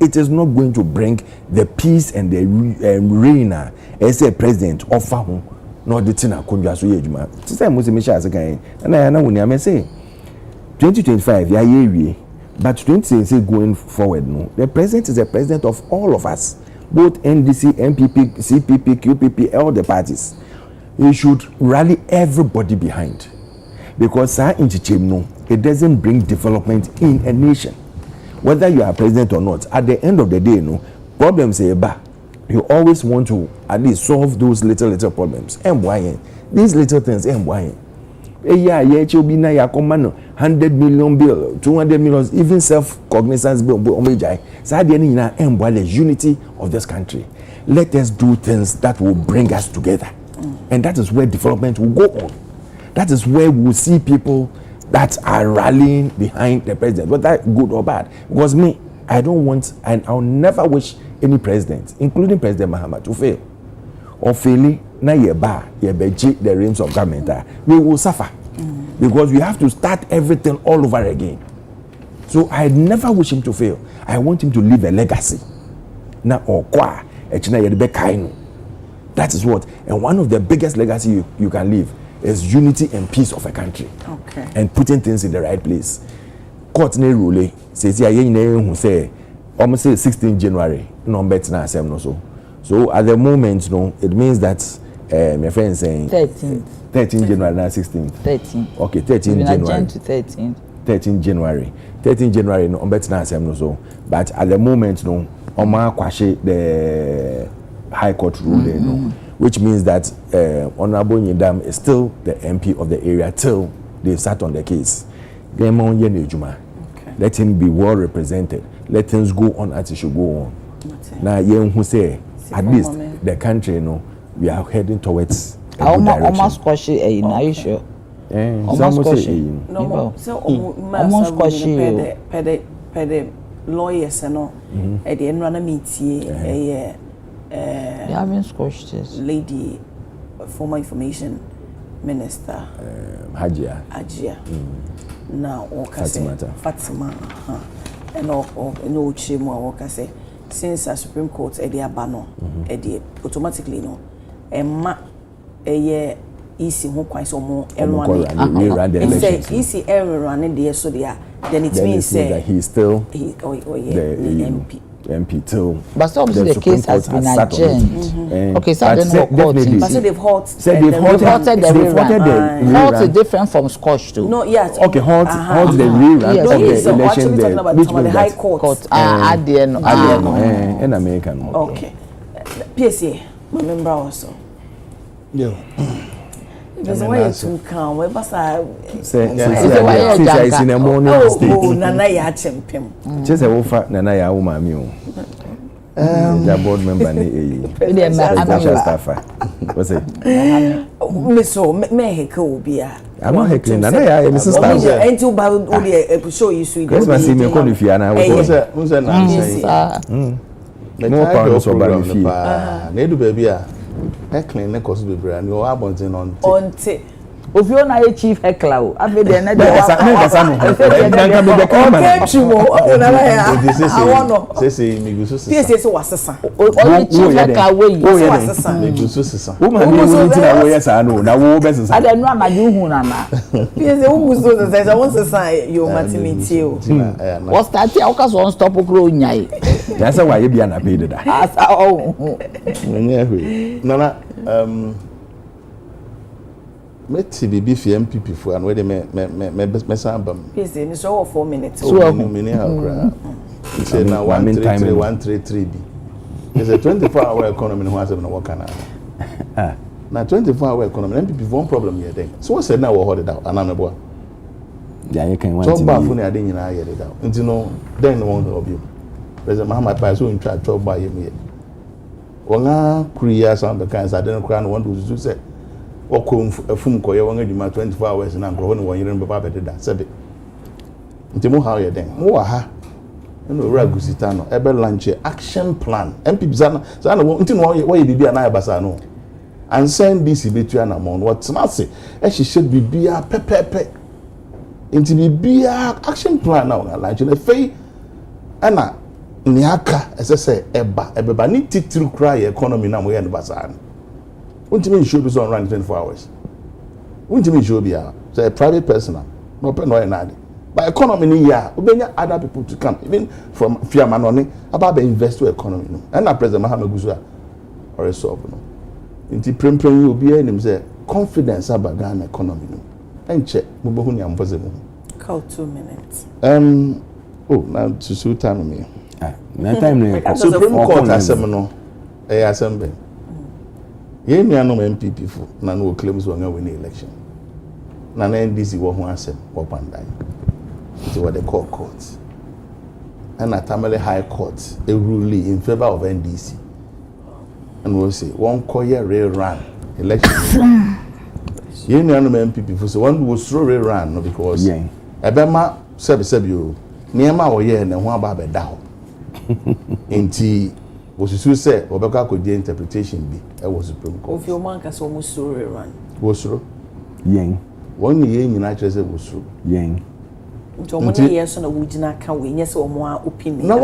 It is not going to bring the peace and the reign as a president offer home nor the tina kunja so yejuma. To say Musi Misha as again, and I know when I may say 2025, yeah, but 2026 going forward, no. The president is the president of all of us, both NDC, MPP, CPP, QPP, all the parties. We should rally everybody behind. because it doesn't bring development in a nation. Whether you are president or not, at the end of the day, problems say you always want to at least solve those little problems. These little things, yeah, you'll be na 100 million bill, 200 million, even self-cognizance bill, so the unity of this country. Let us do things that will bring us together. And that is where development will go on. That is where we will see people that are rallying behind the president, whether good or bad. Because me, I don't want, and I'll never wish any president, including President Mahama, to fail. Or failing, na the reins of government, we will suffer. Because we have to start everything all over again. So I never wish him to fail. I want him to leave a legacy. That is what, and one of the biggest legacy you can leave is unity and peace of a country. Okay. And putting things in the right place. Court ne rule says who say almost 16 January no bet na asem no so at the moment it means that my friend saying 13 January na 16 13 okay 13 January to 13 January no bet na asem no but at the moment oma kwashe the high court ruling which means that Honorable Nyindam is still the MP of the area till they sat on the case. Let him be well represented. Let things go on as it should go on. Now, who say at least the country, we are heading towards a good direction. Almost question, are you sure? Almost question. No, so almost question. Pede lawyers and at the end run a meeting. They haven't squashed this. Lady, former information minister, Hajia. Now, Fatima, and all no chimo, since a Supreme Court at the Abano, automatically a year easy, who quite so more, and say easy error running there, so they are, then it means that he's still the MP till. But obviously the case has been adjourned. Okay, so then they've halted. Halt is different from squash too. No, yes. Okay, halt the rerun of the election there, which means the High Court. At the end, in American. Okay. PSA, my member also. Yeah. There's a way to come. We must have. Say in the morning state. Oh, Nana ya champion. Just a wofa Nana ya umami. The board member ni special staffer. What's it? Me heko bia. I'm not heckling. Nana ya Mrs. Staffer. Until by show you sweet. Christmas me call if you are now. Who's that? More pounds for Barifi. Nedu baby. Heckling ne cause be brand you are bonting on if you na a chief heckler afi dey na dey say me go so say wasesa o chief heckler wey wasesa me go so sesa wo ma me wo nti na wo yesa no na wo be sesa ada nu amaju hu na na say wo go so sesa won sesa you matimiti o what start ya ka so stop okro nyai ya say wa ye bia na pay da asa oh nana meti bibi fi MPP fu an we de me samba please ni so 4 minutes so mini akra say na 133 bi is a 24-hour economy no has na work na na 24-hour economy MPP one problem here then so what said na we hold it down anamebo ya you can want to ba fu na ade nyina here down nti no then one of you president Mahama pa so in charge to ba him here wanga kuriya sound the kinds I didn't cry no one to say okom afum koye wanga dima 24 hours na nkro no won yire mbaba bededa sebe ntemu how ye den mo wa ha no ora gusita no ebe launch action plan MPP sana ntinu wo ye bibia na yabasa no and send this betua na mon what na say e hihye bibia pepepe nti bibia action plan na wona launch na fei ana ni aka esese ebeba ni titiri kra ye economy na mo ye no basa no untimi show be on run 24 hours untimi show be say a private person no pay no enade but economy ni ya obenya other people to come even from fiamanoni about the invest to economy no and na president Mahama gusu or resolve no nti prempren obi enim say confidence about Ghana economy no enche mo bo hu ni ampoze mo call 2 minutes oh now to suit time me na time no Supreme Court asem no assembly ye nuanom MPP fu na no claims won win election na NDC wo ho asem wo pandan it was the court and a Tamale High Court a ruling in favor of NDC and we'll say one coyer run election ye nuanom MPP fu so one was throw run no because ebema sebi o niema wo ye na ho aba beda ho enti wosusu say obeka akodi interpretation bi e was Supreme Court of your man ka so mo throw run wosuro yen one ye nyina kire say wosuro yen nto mo ne yeso na wugina ka we nye se omo a opinion na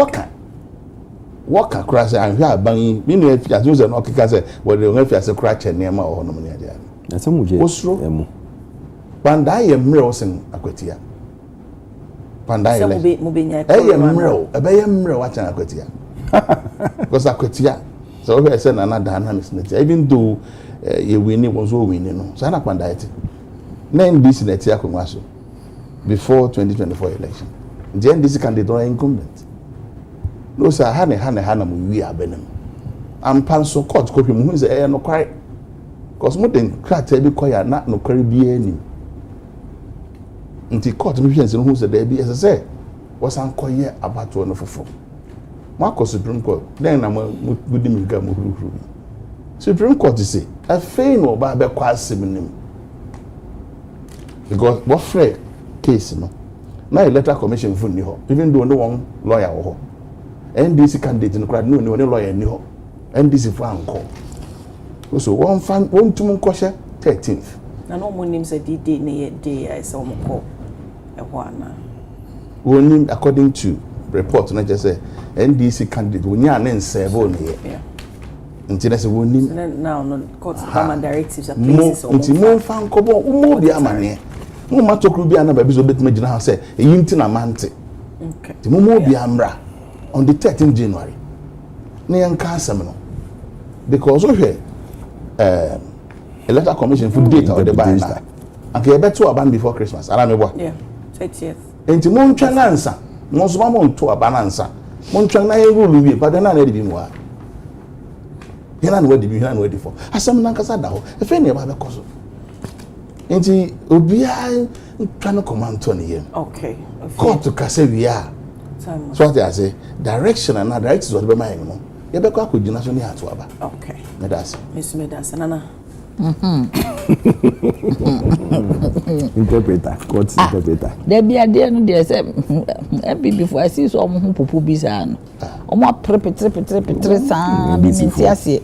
waka kra say anhwe aban mi no afia so say no kika say we dey afia say kra che niema o no ne ade na se muje emu panda ye mre o sen akwatia panda ye mo be nya ye mre o ebe ye mre wa chan akwatia because akwatia so we say na dynamics na even though ye win was so win no so na panda ye na NDC na tia konwa so before 2024 election the NDC candidate are incumbent no sir hana mu wi abenem am panso court copy mu hu say no kwai because mo den krata bi koya na no kwari bi ani nti court no hwese no hu say da bi say wasan koye abato no fofo mo akọ Supreme Court then na mo gudi mi ga mo huru Supreme Court say a fain no ba be kwa asem because what fair case no na electoral commission fu ni ho even though no one lawyer ho NDC candidate no crowd no lawyer ni ho NDC fu anko so one tum nkoshe 13th na no mo nim say day na ye day I say mo ko e ho ana wonim according to report na just say NDC candidate wonya na nserve no ye nti na say wonim now no court command directives are places of nti mo fa nkobo mo bi amane mo ma tokru bi ana ba bi so betima gina ha say eyi nti na mante okay ti mo bi amra on the 13th January na yan ka asem no because we electoral commission for date or the buy na and you better aban before Christmas ara me bo yeah 30th enti mo ntwa na ansa mo so mo nto aban ansa mo ntwa na ye rule wi pa na na di bi mo a hena no wadi bi hena no wadi for asem na nkasa da ho e fe na e ba be koso enti obia ntwa no command to ne yem okay court ka say we are so what I say direction and directives what be my no ye be kwa kugina so ni ato aba okay medase miss medase nana interpreter court interpreter there be a day no there say before I see so omo popo bi sa no omo prepetre sa bi menti ase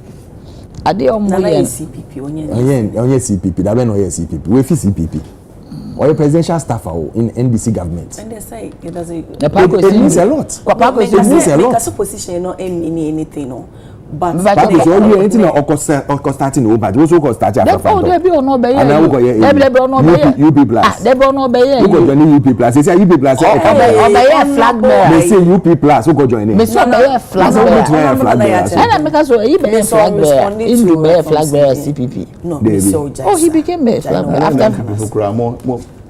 ade omo ye CPP onye CPP da be no ye CPP we fi CPP or a presidential staffer in NDC government and they say it doesn't it means a lot it means a lot because position no anything no but because all anything or starting no but also go start after oh there be no be and now go here there be no be UP plus there be no be here who go join UP plus they say UP plus be flag bearer they say UP plus who go join me so be flag bearer and make us he be flag bearer in do be flag bearer CPP no be soldier oh he became a flag bearer after people kura mo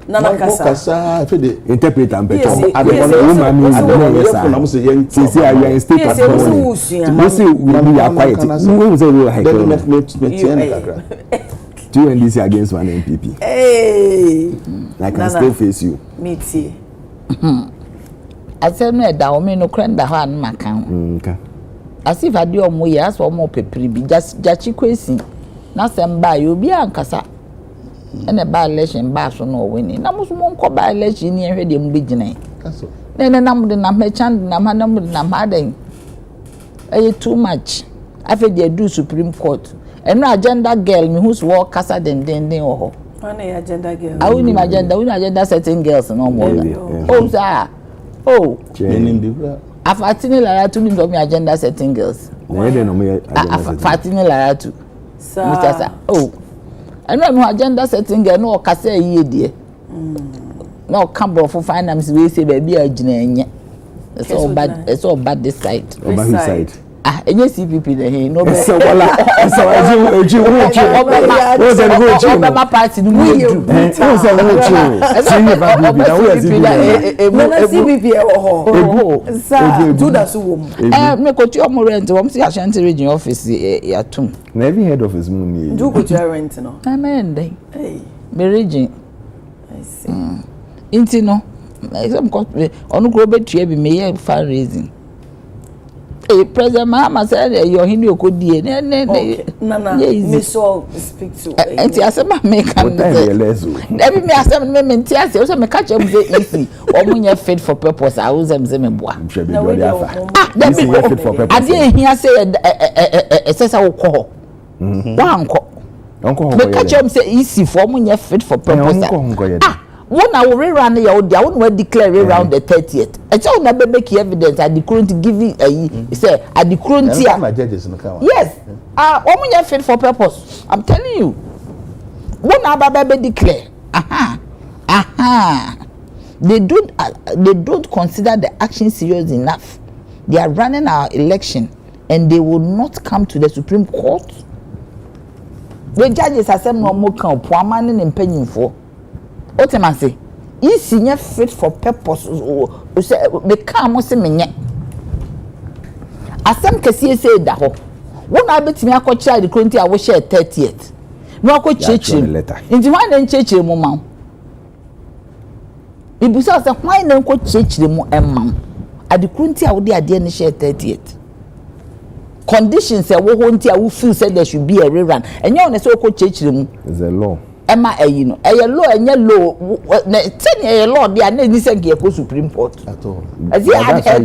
nana kasa fe de interpreter and better woman means no say yen see you in state as well you see we be quiet we say we high two NDC against one MPP hey I can still face you me too I said no da o me no krenda ho an makan okay as if ade omo ye as omo pepri bi jachi kwesi na semba yo bi ankasa ene ba election ba so no wini na muso mo nko ba election ni ehwe de mbe gine kaso na nam de na mechan na manam de na maden too much afa de do Supreme Court eno agenda girl me who's work kasa den ho ana agenda girl awuni agenda certain girls no mo oh sir oh meaning the afatini lara tu ni me agenda certain girls na dey no me agenda afatini lara tu sir Mr. Sir oh eno me agenda setting girl no kasa yie de no camber for finance we say baby agina enye it's all bad this side over his side enye CPP na he no be so wala so eji Obama party no mu edu so senior baby na we CPP e wo ho sa do da so wo mu me ko ti omo rent wo si Ashanti region office ya tum na every head office mu ni do go to rent no amen dey hey me region I see inti no exam ko onu kro betua bi me ye fundraising President Mahama said your hindi okodi Nana me so speak to enti asema me kan every me asema me enti ase so me catch am say easy omunye fit for purpose I was am say me boa na we afa that be fit for purpose ade ehia say esesa wo ko wa anko me catch am say easy for omunye fit for purpose when I will rerun your I won't declare around the 30th. I tell never make evidence at the current giving say at the current year. Yes. Woman fit for purpose. I'm telling you. When I baby declare. They don't consider the action serious enough. They are running our election and they will not come to the Supreme Court. The judges are saying no more can poor man and penny for. What am I say? Is senior fit for purpose or say the car must menye. Asem kesi say da ho. When I bet me akọ child currently I will share 30th. No akọ cheche. Nti why na cheche mu ma. Ibusa say why na akọ cheche mu emma. Ade currently I will dey ade na share 30th. Conditions say wo ho nti I will feel say there should be a rerun. Enye on say akọ cheche mu. Is a law. Emma no law enye law na tell a law dey na ni say go Supreme Court at all. As you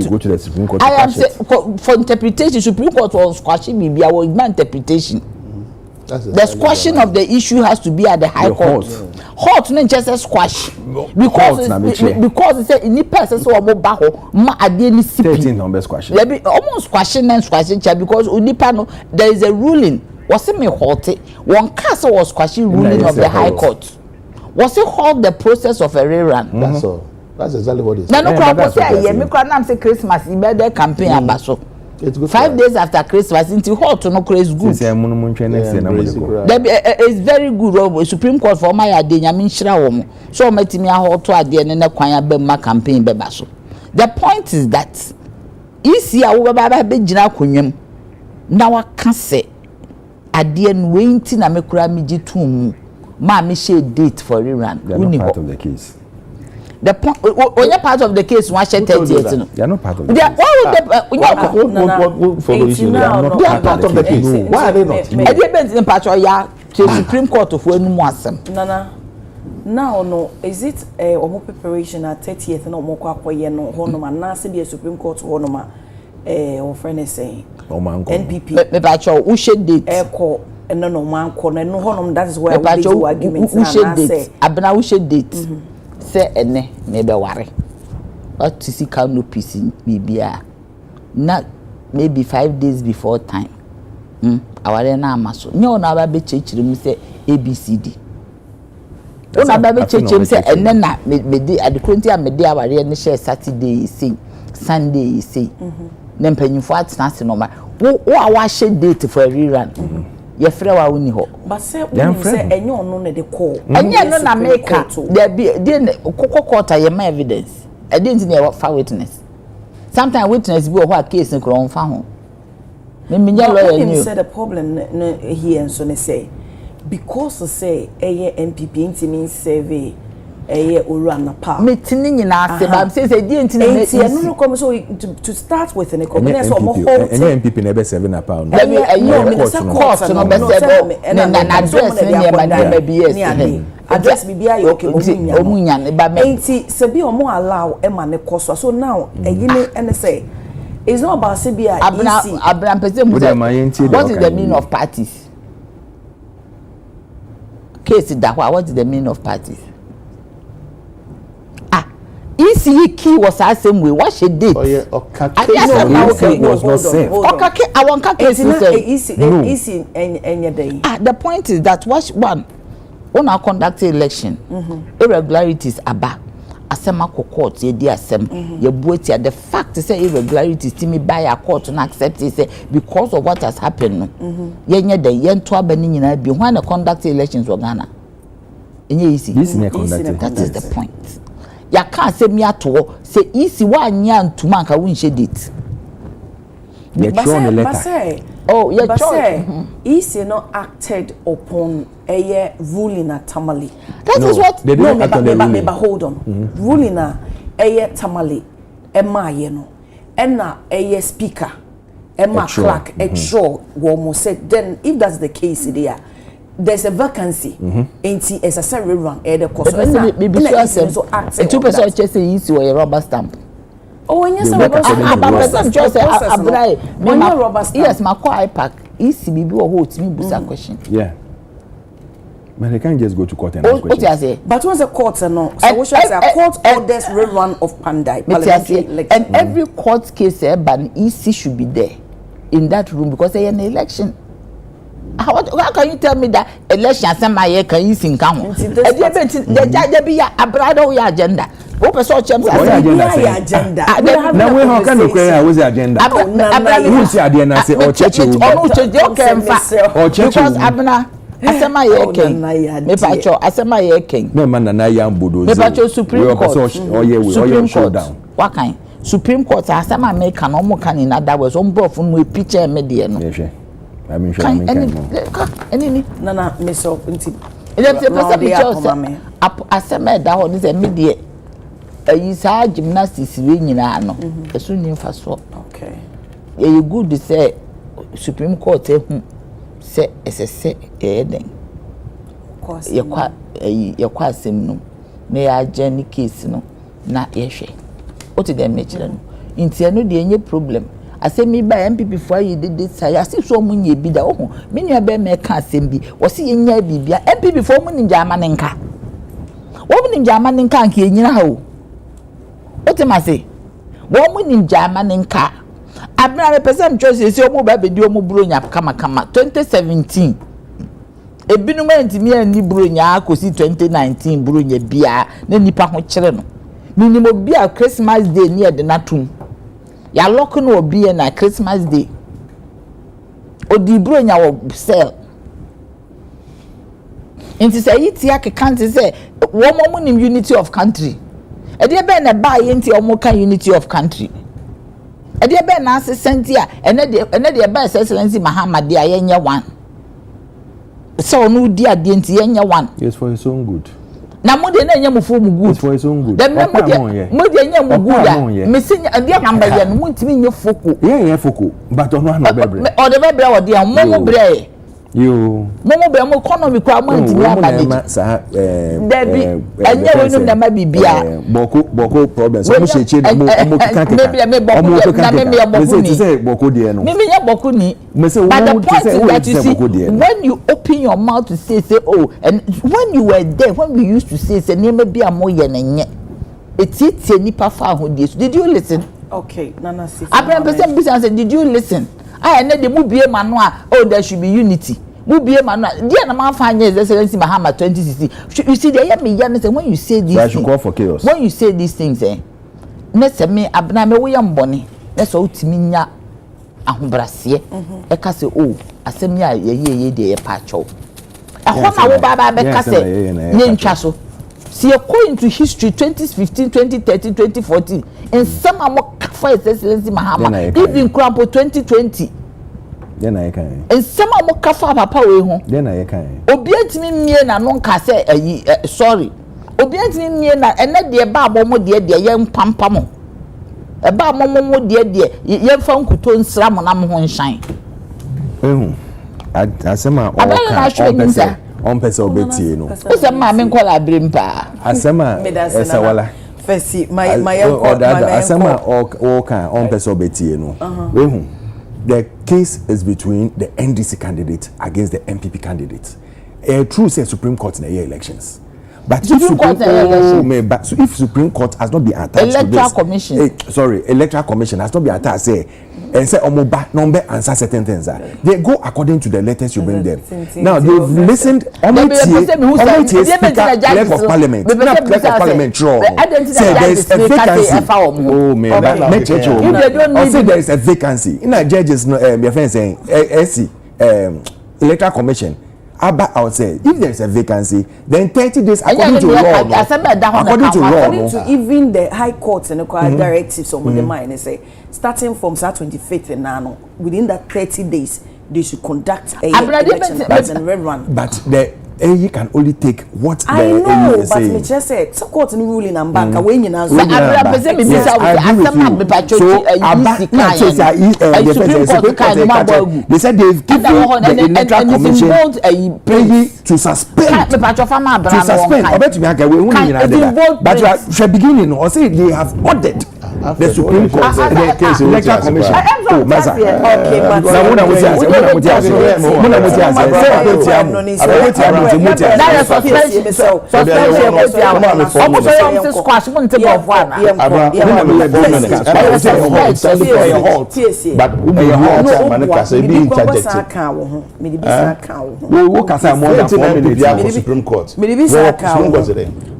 go to the Supreme Court. I am say for interpretation Supreme Court was squashing me our interpretation. The squashing of the issue has to be at the High Court. Hot no just a squash because say any person so omo ba ho ma ade ni CP 13 number squash. There be almost squashing and squashing because unipa no there is a ruling. Was it me halt it? One castle was squashing ruling of the High Court. Was it halt the process of a rerun? That's all. That's exactly what it is. No crowd say yeah, me crowd am say Christmas e be the campaign abaso. 5 days after Christmas into halt no craze good. Say it's very good. Supreme Court for my ade nyame nhira wo mo. So matimi halt to ade ne na kwan abemma campaign be baso. The point is that isi a wo baba be gina konwam na waka say ade no wenti na mekura megi tum ma me share date for rerun. They are not part of the case. The point only part of the case one share 30th no. They are not part of the case. Why would the follow issue? They are not part of the case. Why are they not? E dey bent in part ya Supreme Court of enu asem. Nana now no is it omo preparation at 30th na omo kwa akoye no ho no ma na se be Supreme Court ho no ma o friend is saying NPP me ba cho who share date eko no man ko no ho no that is where we do argument na say abena who share date say ene me be ware what to see canopy bibia na maybe 5 days before time aware na amaso nyo na ba be chechire mu say ABCD ona ba be chechire mu say ene na me dey adekonti a me dey aware ne share Saturday say Sunday say na mpanyimfo atenase no ma wo a share date for a rerun ye frɛ wa woni ho but say enye ono na de call enye no na make there be kokokota ye ma evidence e dey nti na fa witness sometimes witness bi o ho a case nkro on fa ho me nya lawyer ni said the problem here and so ne say because say NPP intimi survey ora na pa metini nyina se ba say dey nti no come so to start with an economy so mo hold NPP na be 7 na pa no court no be say na address ni e ma be yes address bibia ye okay omunya ne ba me nti se bi omo allow e ma ne koso so now eyini ene say it's not about say bia easy abram pese mu what is the meaning of parties case that what is the meaning of parties ECE key was the same way. What she did? Oh yeah, okay. Was not safe. Okay, I want case easy any day. The point is that what one our conduct election irregularities aba asema court ye di asem ye buetia the fact say irregularities timi by a court na accept it say because of what has happened no ye nye den ye nto abani nyina bi when the conduct elections were Ghana enye easy that is the point ya can say me ato say easy wa nya ntuma nka won she date ye try on the letter oh ye try easy not acted upon a ruling at Tamale. That is what they didn't act on the ruling. Hold on. Ruling a Tamale Emma yeno enna a speaker Emma Clark extra womo said then if that's the case there there's a vacancy ain't as a salary run the cost so 2% just say easy or a rubber stamp. Oh, when you say rubber stamp just say abrai when you rubber stamp yes my car pack easy bibi or hold me busa question. Yeah. But they can't just go to court and ask questions. But once the court no, so what should I say? A court orders rerun of Pandai parliamentary election. And every court case, ban EC should be there in that room because they are an election. How can you tell me that election somebody can use in count? The judge be a brother your agenda. Open so champs agenda. Now we how can you create what's the agenda? Who's the agenda? Say or church or church because Abna. Asema ye king. Me pacho asema ye king. No man na ya mbodo. Me pacho Supreme Court. Supreme Court. What kind? Supreme Court asema me can no more can in other words. Bro from we picture me there no. Yes, I mean sure I mean any nana me so nti. Ele person picture asema da ho say me there. Yi sa gymnastics we nyina no. Eso nyimfa so. Okay. You good to say Supreme Court say SSC eden yakwa asem no na ya ageni case no na yehwe oti dem mechire no ntia no de enye problem asem mi ba MPP for yi de say ase so mu nye bi da ohu me nua be me ka asem bi wo se yenya bibia MPP for mu ninja amane nka wo mu ninja amane nka anka enyina ha o oti ma se wo mu ninja amane nka Abna represent choice say omo ba be di omo bronya kama 2017 ebinum antimi ani bronya akosi 2019 bronya bia na nipa ho kire no minimo bia Christmas day ni e de natum ya lock no obi na Christmas day odi bronya wo sell inti say yiti akekante say wo mo nim unity of country e de be na ba ye nti omo kan unity of country e de be na asesenti a ene de be excellency Muhammad dia yenye one so no di ade nti yenye one yes for his own good na mo de na yenye mufo mu good for his own good dem na mo de yenye mu good a me sinya ade number ye no mo ntimi nye foko ye foko but ono na bebre o de bebre o de mo bre yo mo be mo economy kwa mo ntimi abade sa debi enye wonu na ma bibia boko problems mo sheche mo kaka me say boko de no me nya boko ni but the point is that you see when you open your mouth to say oh and when you were there when we used to say neme bia mo ye na nye etitie nipa fa ho die did you listen okay nana see Abraham person business say did you listen I na de mu bie ma no a oh there should be unity mu bie ma no dia na ma fa anya excellency Muhammad 2016 you see there me yan say when you say this I should call for chaos when you say these things na say me abna me wo yam bone na so utimi nya ahobrase e ka say oh asem ya ye de ye pa chow ehona wo baba be ka say ye ntwa so see according to history 2015 2013 2014 and some amo for excellency Muhammad even crampo 2020 then I can and some amo kafa papa we ho then I can obi antimi mie na no nka say sorry obi antimi mie na ene de ba abomo de ye mpampam e ba momo de ye fa nkuto nsra mo na mo ho nhyan asema on person obetie no asema me nkola abrimpa asema esa wala first my asema o kan on person obetie no the case is between the NDC candidate against the MPP candidate. True say Supreme Court in the elections. But if Supreme Court has not been attached to this, Electoral Commission has not been attached, say Omoba number answer certain things. They go according to the letters you bring them. Now they've listened. Speaker, Clerk of Parliament, not Clerk of Parliament. Say there is a vacancy. Oh man, I say there is a vacancy. In a judges, my friend saying, Electoral Commission. About I would say if there is a vacancy, then 30 days according to law. According to even the High Court and the directives on the mind, they say starting from Saturday 25th and now within that 30 days they should conduct a election and rerun. But the AE can only take what the I know, AE is but saying. me just said so court no ruling and bank when you know. So Supreme Court they said they've given the Electoral Commission to suspend. I bet you but at beginning or say they have ordered the Supreme Court the Electoral Commission.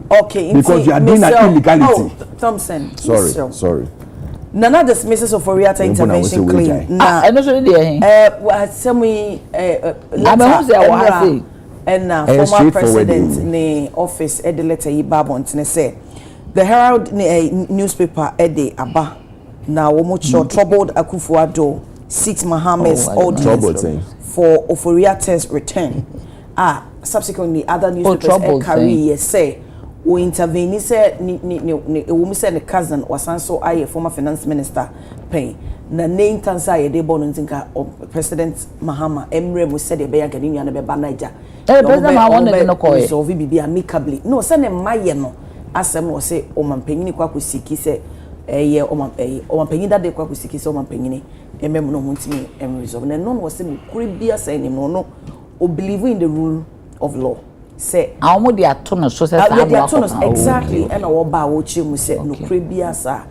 Okay, because you are doing an illegality. Thompson. Sorry. Nana dismisses of Oriata intervention claim. Nah, I know so and former president ne office ed letter yi babont ne say the Herald newspaper ede aba na wo troubled Akufo-Addo seeks Mohammed's audience for Oforiata's return. Subsequently other newspapers carry say we intervene say we say the cousin was also a former finance minister pay na name tansa ye de bonu ntinka President Mahama Emre mu said e be ya gani na be ba Naija president I want to call so we be amicably no say ne maye no asem no say o mampanyini kwa kusiki say ye o mampanyini da de kwa kusiki say o mampanyini emem no huntimi resolve na no no say kuri bia say ni no o believe in the rule of law say awon dey atono so say exactly and o ba wo chi mu say no kuri bia sa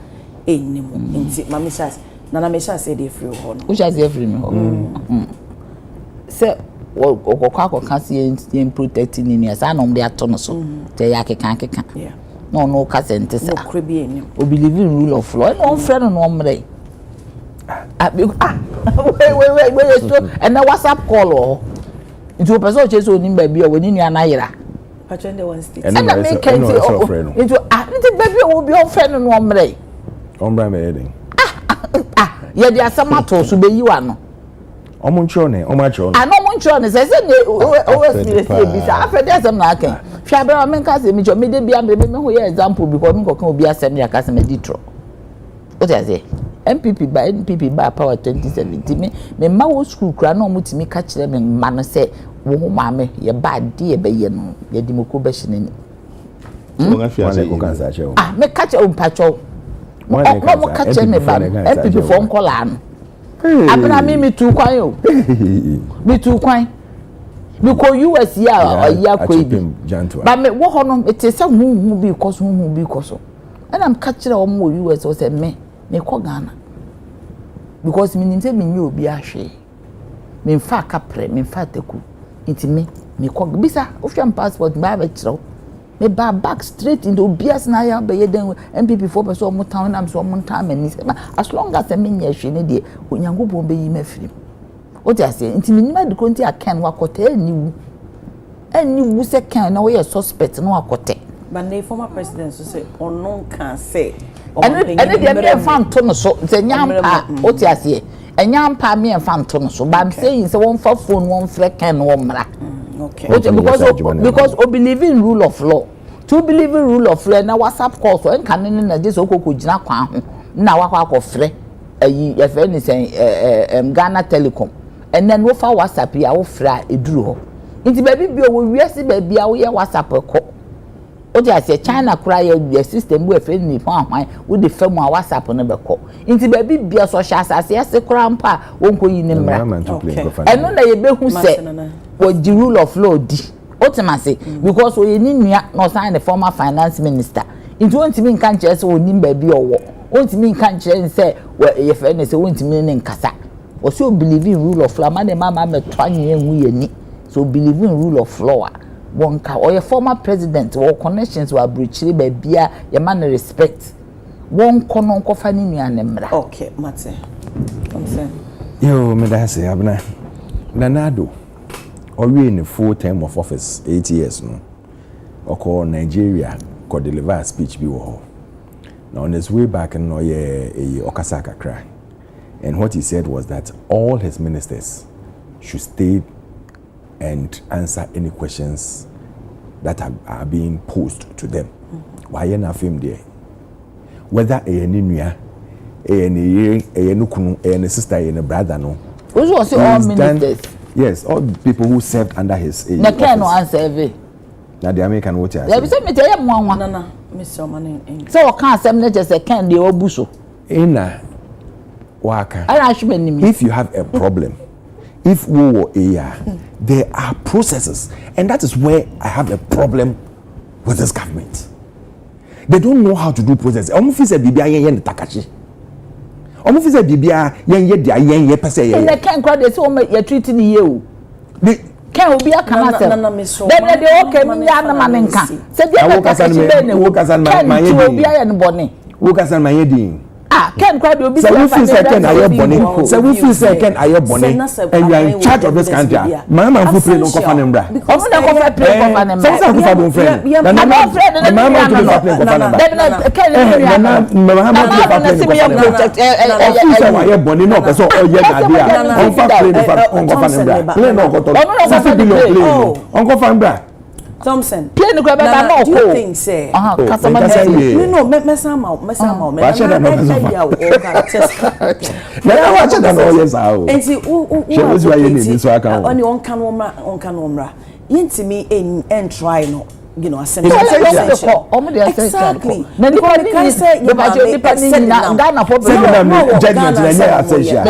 enim nti mama chas na me chas say dey free ho no which is free me ho say okokwa kasi yen protecting ni asa na dey atono so dey yakeka yeah no kase ntesa no kuri bia enim o believe in rule of law no friend no omre wait so and na WhatsApp call into a person chase on him baby or when you are naira. Patron the one state. And I make into baby will be on friend and one day. Ombra me heading. Yeah, there are some matters to be you are no. Omunchone. I know Munchone says, after there's some like Shabra Menka, me be a example because me will be a semi customer ditro. What I say? MPP by power 2017 me ma wo school kra na omutimi ka kire me ma no se wo ma me ye bad dey be ye no ye di moko be shinani mo ga say ko kan sa che o me ka che o mpacho mo ka che me ba MPP for nkola no abna me tu kwan o me tu kwan me ko US ya ya ko ibi ba me wo ho no it say hu bi koso and am ka kire o mo US o say me ko Ghana because me nimse me nyi obi ahwe me mfa kapre me mfa teku intime me ko bisa ofia passport ba ba kiro me ba back straight into obias na ya be yeden MPP for person mo town am so mo town mani as long as me nya hwe ne de onyankopon be yi mafiri o ti ase intime nyima de konti akan wakota eni wu se kan na we suspect na wakote but the former president so say onon can say and the fan to no so the nyampa oti ase enyampa me fan to no so but I'm saying say one for phone one freaking one mra okay because we believe in rule of law to believe in rule of law na WhatsApp call so enka ne na je so kokko gina kwa ho na wakwa frɛ ayi ye frɛ ni say Ghana Telecom and then wo fa WhatsApp ya wo frɛ eduru ho nti baby bi o wo wiase baby a wo ye WhatsApp ko o dey say China kura your system we friend ni pon ahwan we dey fam a WhatsApp no be ko nti baby bia social asase ase kura mpa wonko yi ne mra eno na ye be hu say wo di rule of law di ultimately because we ni nua no sign the former finance minister into want me kan kire say onim ba bi owo want me kan kire say ye friend say want me ne nkasa o so believe in rule of law man mama me to anye hu ye ni so believe in rule of law wonka or your former president or connections were breachly ba bia ye man respect won kono nkofa ni nua ne mra. Okay, mate. I'm saying yo me da say abna nanado owie in full term of office 8 years no oko Nigeria ko deliver a speech bi wo ho now on his way back no ye okasa kakra and what he said was that all his ministers should stay and answer any questions that are being posed to them why na film there whether a nua a nukunu a sister a brother no who was all ministers. Yes, all the people who served under his na can no answer ve na the American what ya say be say me tell you nwa na Mr. Mane so o kan asem na just can dey obuso ina waka ara hwe nim if you have a problem if we were there are processes and that is where I have a problem with this government. They don't know how to do process. Omo fi say bibia yen takachi. Omo fi say bibia yen dia yen pese yen. And can crowd dey say o you treat ni ye o. The can obi aka na say. Dem dey okay me ya na manenka. Say bia ka say be ne wo. Can obi aye ne bone. Wo ka say man yedin. Can crowd obi say we feel say can aye bone. Say we feel say can aye bone. And you are in charge of this country. Mama fu play no kofa nembra. Omo na kofa play kofa nembra. Say say kofa don friend. Na mama play kofa nembra. Officer wa ye boni no person o ye na dia on fa play on kofa nembra play no ko to 60 billion play on kofa nembra Thompson play no ko be ba no ko do you think say customer no mesa ma me ya o characters na wa cha da no yes how and see who wa ye ni so aka on on kan wo mra yintimi en try no you know exactly na ni can say you na Ghana for judgment na yeah essential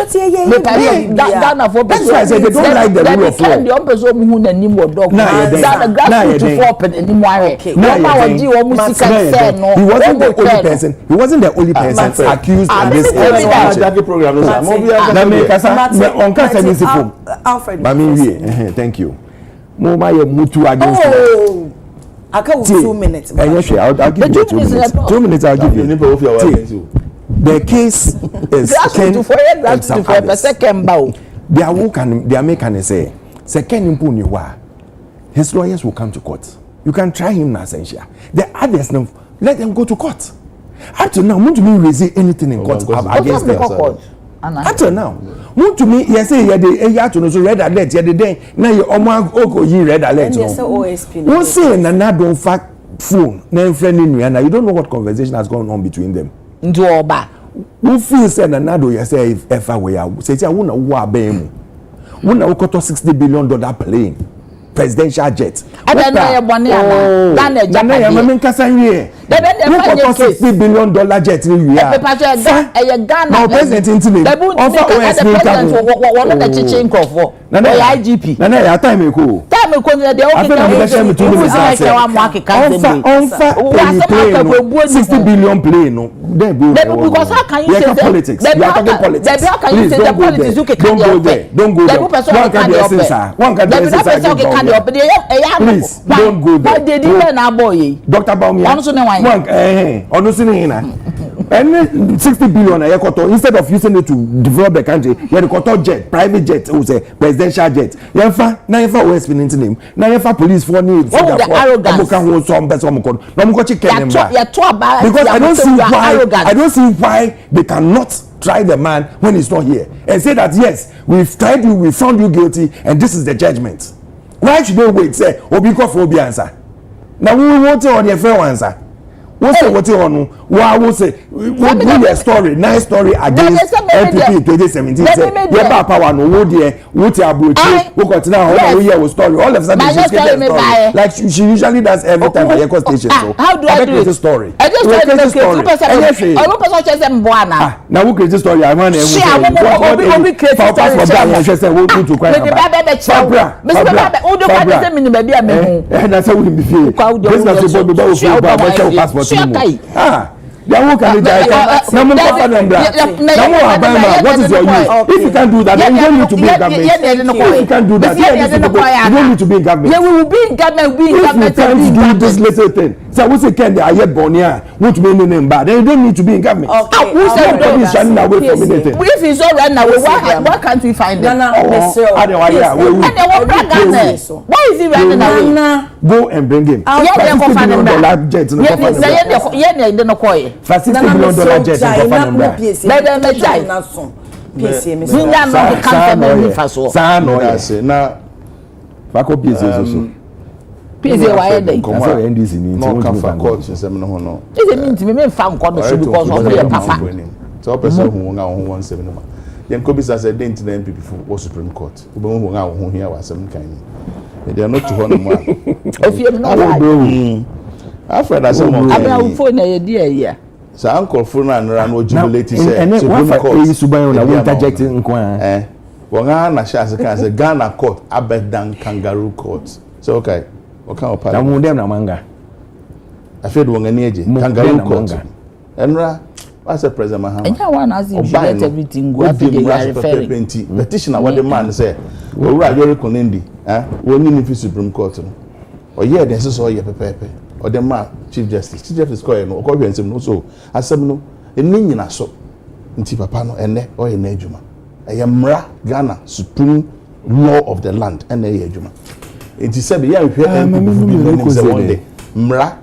Ghana for that's why I say they don't like the rule of law the ompeso mu hu na ni mo dog na grass to for pen ni mo are no ma waji wo musika say no he wasn't the only person accused in this program na me kasa on kasa ni sifo Alfred thank you mo ma ye mutu against I can 2 minutes. I'll give you 2 minutes. 2 minutes I'll give you. The case is they are making say second impuni wa his lawyers will come to court. You can try him na essential. The others no let them go to court. Up to now, want to me raise anything in court against them. Up to now, want to me yes say you to no so red alert you dey na you omo oko yi red alert no. Won say na don't fact phone na friend nua na you don't know what conversation has gone on between them. Ndu oba. Who feel say na do you say if ever we are say say won na wo abem. Won na wo koto $60 billion plane. Presidential jet. Ada na ye bone ana. Ghana Japan. Na ye me kasa wie. They $60 billion jet ni wi a. Ghana. Now president intime. Offer OS president one the chiche nkofo. Na IGP. Na ya time eko. Time eko na dey okay. $60 billion plane no. There go. Because how can you say politics? You are talking politics. How can you say the politics you can go there. Don't go there. One can please don't go there. But they didn't na boy. Dr. Baumia. And $60 billion instead of using it to develop the country, you had a jet, private jet, who say presidential jet. Never West Peninsula name. Never police for need. Oh, the arrogance. Because I don't see why they cannot try the man when he's not here and say that yes, we've tried you, we found you guilty, and this is the judgment. Why should they wait? Say, Obiko for Obi answer. Now we want to on your fair answer. What's the what you on? Why will say what be a story, nice story against NPP 2017? Say, yeah, power no wo there, what you about who got now how we hear story. All of a sudden she's getting story. Like she usually does every time at your station. So how do I do the story? I just crazy story. Obi person chese mboana. Na who crazy story I want Obi crazy story. Na say we be fie. Business boy be ba passport ni. They won't can what is your use? If you can't do that, then you don't need to be in government. If you can't do that, you don't need to be in government. Yeah, we will be in government. If you can't do this little thing, so we say can I hear Bonia, won't be name bad. Then you don't need to be in government. Who said is running away from anything? If he's all running away, why can't we find him? Why is he running away? Go and bring him. $50 million jet. $60 million jet. They are not to honor more. If you know, I've read as a phone idea. So Uncle Funa and Rano jubilated and then one for Subayon, I will interject in Quan. Wangana Shazaka, a Ghana court, Abedan kangaroo court. So, okay, what kind of part? I'm them manga. I feel Wanganeji, kangaroo court. And what's the president Mahama? And one has everything. What did you refer petitioner? What the man said, well, you're Konendi, when you Supreme Court. Or yeah, this is all your pepe. Or the man, Chief Justice. Chief Justice Coy no, Coy and no so. As some no, a nina so. Ntipapano and ne or a nejuma. I am Mra Ghana Supreme Law of the Land and a yejuma. It is said, yeah, we hear one day. Mra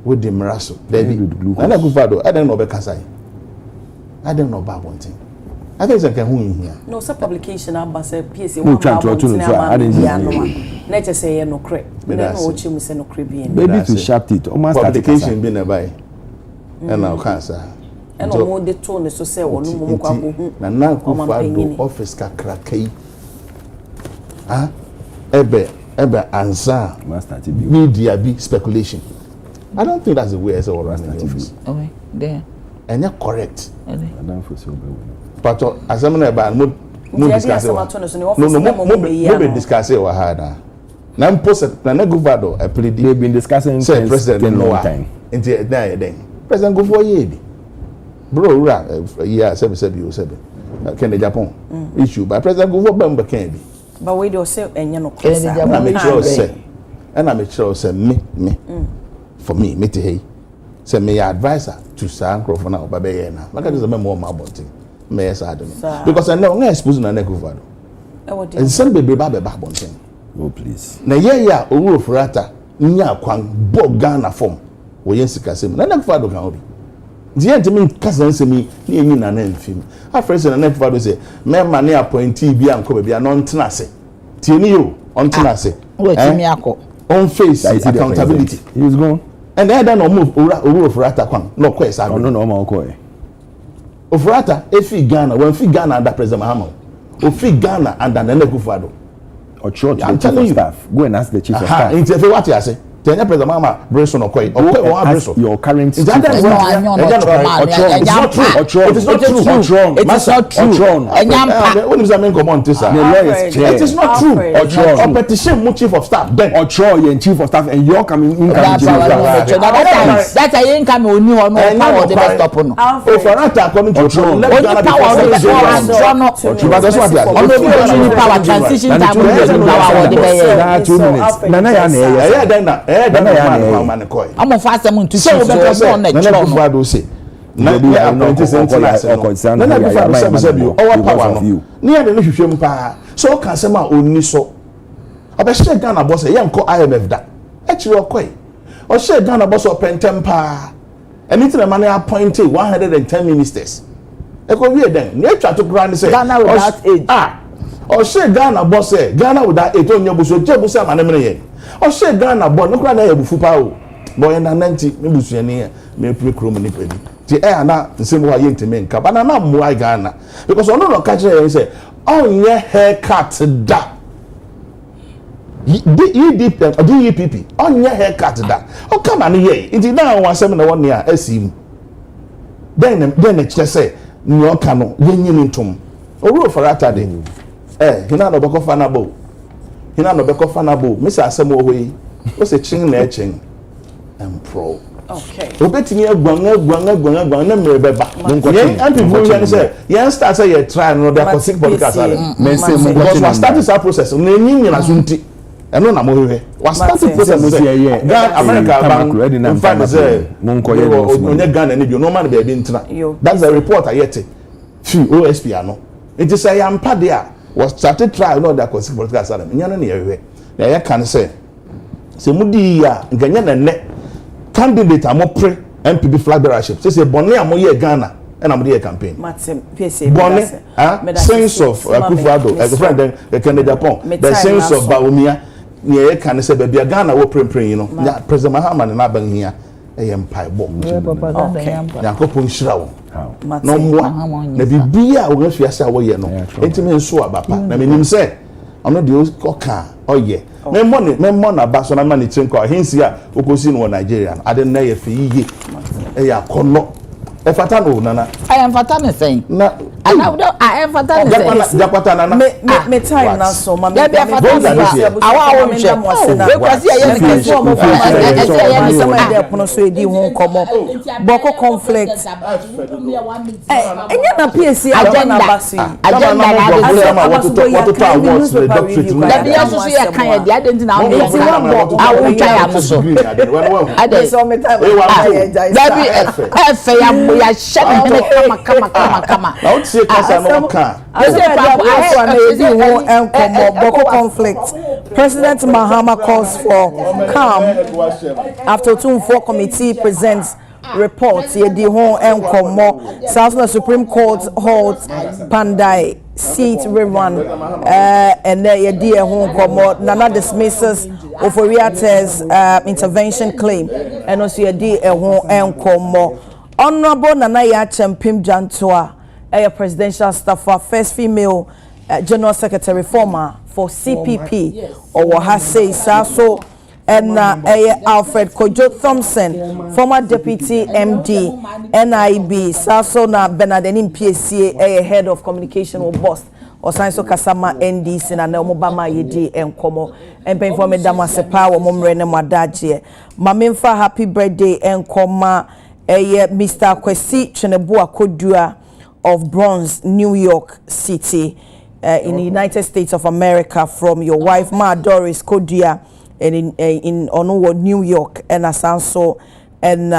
with the Mraso. Debbie, and I go fado. I don't know about Kasai. I don't know about one thing. I think it's a in here. No, some publication about say PSA. No, trying to I didn't Nature say no crap. No, chim say no Caribbean. Maybe to sharp it. Publication been a buy. And now cancer. And all the tone so say or no more. Now go office cracky. Ah, ebe answer. Media be speculation. I don't think that's the way I say running the office. Okay, there. And you're correct. I don't for so bad. But as I'm about no discuss no discuss it hard now post na governor I plead they've been discussing say president no time into then president go for year bro yeah 7 can the Japan issue but president go for bamba can be but we do say enye no na make sure say and I make sure say me for me to hey say me advisor to San Crawford now baba here na maka just remember more about thing because I know I'm exposing a neck and some baby back bonting. Oh, please. Na yeah, Uru Furata, Nya Kwang, Bob Ghana form, or Jessica Sim, and neck father can be. The end to me, cousins me, near me, and film. Our friends and neck father say, Men money appointee be uncovered, be a non tenacity. Tinio, on tenacity. On face, accountability. He was gone. And I don't know move Uru Furata Kwang, no question. I don't know my coy. Ofrata efi Ghana when fi Ghana under President Mahama ofi Ghana under Nana Akufo-Addo or church I'm telling you staff go and ask the chief of staff in if what you say tell President Mahama Bresson Okoye your current it's not true it is not true what is that mean come on this the law is clear it is not true or petition mu chief of staff then or your chief of staff and you're coming in that's a income only one power the best stop no Ofrata according to let Ghana be but that's what only power transition time power the be 2 minutes nana ya na I'm a fast to so on the Akufo-Addo say na ya appoint say na Akufo-Addo say our power no near the hwehwem pa so can say ma onni so obehye Ghana boss e yanko IMF da e chiri okoy o share Ghana boss opentem pa anything man appoint 110 ministers e ko wie den na atwa to grand say Ghana without age o share Ghana boss e Ghana without age onye buso jebusa manemere ye o share Ghana boss no kra na yabufu pa o boy na 90 me busuani me pre krom ni pedi ti e na nsem wa ye nteme nka bana na mo Ghana because ono no ka kire say onye haircut da DEPP on your haircut that. Oh, come on, ye. It is now 171 year SEM. Then it just say, New Cano, yin tum. Oh, for that day. Hina no beko fanabo. Hina no beko fanabo. Mr. Asemo way. What's a ching netching? I'm pro. Okay. Obetini agwan na mebeba. Yen anti-vote yen say, yen start say you try no dey for sick podcast. Because we start this process. Na nyin na so nti. Eno na mo hwe. We start the process say, God America ban in fact say, onye Ghana ni bi no man be ntina. That's the report I yet. Fi OSP ano. It is say am pa there. Was started trial no dey for sick podcast. Nya no na ye hwe. Na ye kan say, se mudi ya nkanya na ne candidate amopre MPP flag bearership say bonne amoye Ghana and amode campaign Martin PSA bonne sense of Akufo-Addo as a friend then the Canada Japan the sense of Baumia near can say baby Ghana wo prempren you know President Mahama na ban here empire bomb yakopon shira wo no mo na bibia wo afiase wo ye no entimi nso abapa na menim say ono de oka oye me mo na ba so na mani chenko hinsi a okosi no Nigeria ade na ye fe yiye e ya kono e fata no nana I am fata me saying na I am fata me saying japata nana me time na so ma me awa we kwasi aye me keso mo some dey pono so edi ho komo boko conflict enya na PSA agenda basi agenda na what to awards the doctorate no da bia so ya kan ya dia denti na awu twa ya mo so ade so me time da bi efe ya shebe kama na o tie kasa no ka Boko conflict. President Mahama calls for calm after 2-4 committee presents reports. Yedi hon enkomo. South Supreme Court holds Pandai seat rerun. And yedi hon komo. Nana dismisses Oforiate's intervention claim. And also yedi hon enkomo. Honorable Nana Yachempim Jantua, a presidential staffer, first female general secretary former for CPP, or Wahase Saso, and Alfred Kojo Thompson, former deputy MD, NIB, Saso na Benadenim PSA, a head of communication or boss, or Science Kasama NDC, and Obama Yedi and Komo, and Penfome Damasepa, or Momrene Madaje. Mamimfa, happy birthday and Koma. Mr. Kwesi Chenebua Kodua of Bronx, New York City, in the United States of America, from your wife Ma Doris Kodua in Onuwo, New York, and Asanso, and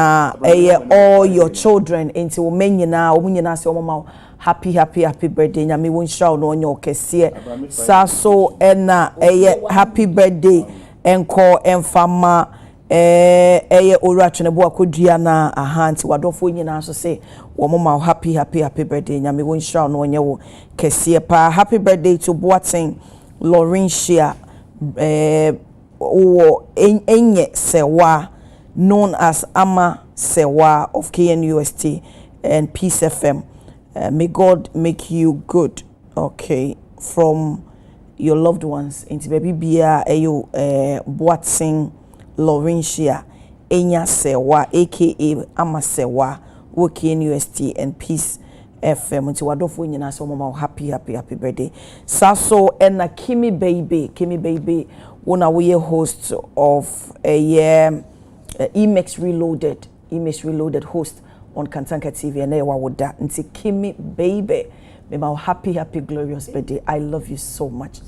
all your children into Umenyina say mama happy birthday. Nyame won show no onyo kese. Saso and happy birthday enko enfama. Ora Chenebo Akodua na ahanti wadofo nyina so say wo mama happy birthday nyame won sha no onye wo kese pa. Happy birthday to Boateng Laurentia enye sewa known as Ama Sewa of KNUST and Peace FM. May God make you good. Okay, from your loved ones into baby bia Boateng Laurentia Enya Sewa aka Amasewa working UST and Peace FM until wadofo nyina so mama happy birthday. Saso and Kimi baby wona we host of a Emex Reloaded host on Kantanka TV and ewa woda until Kimi baby. Mema happy glorious birthday. I love you so much.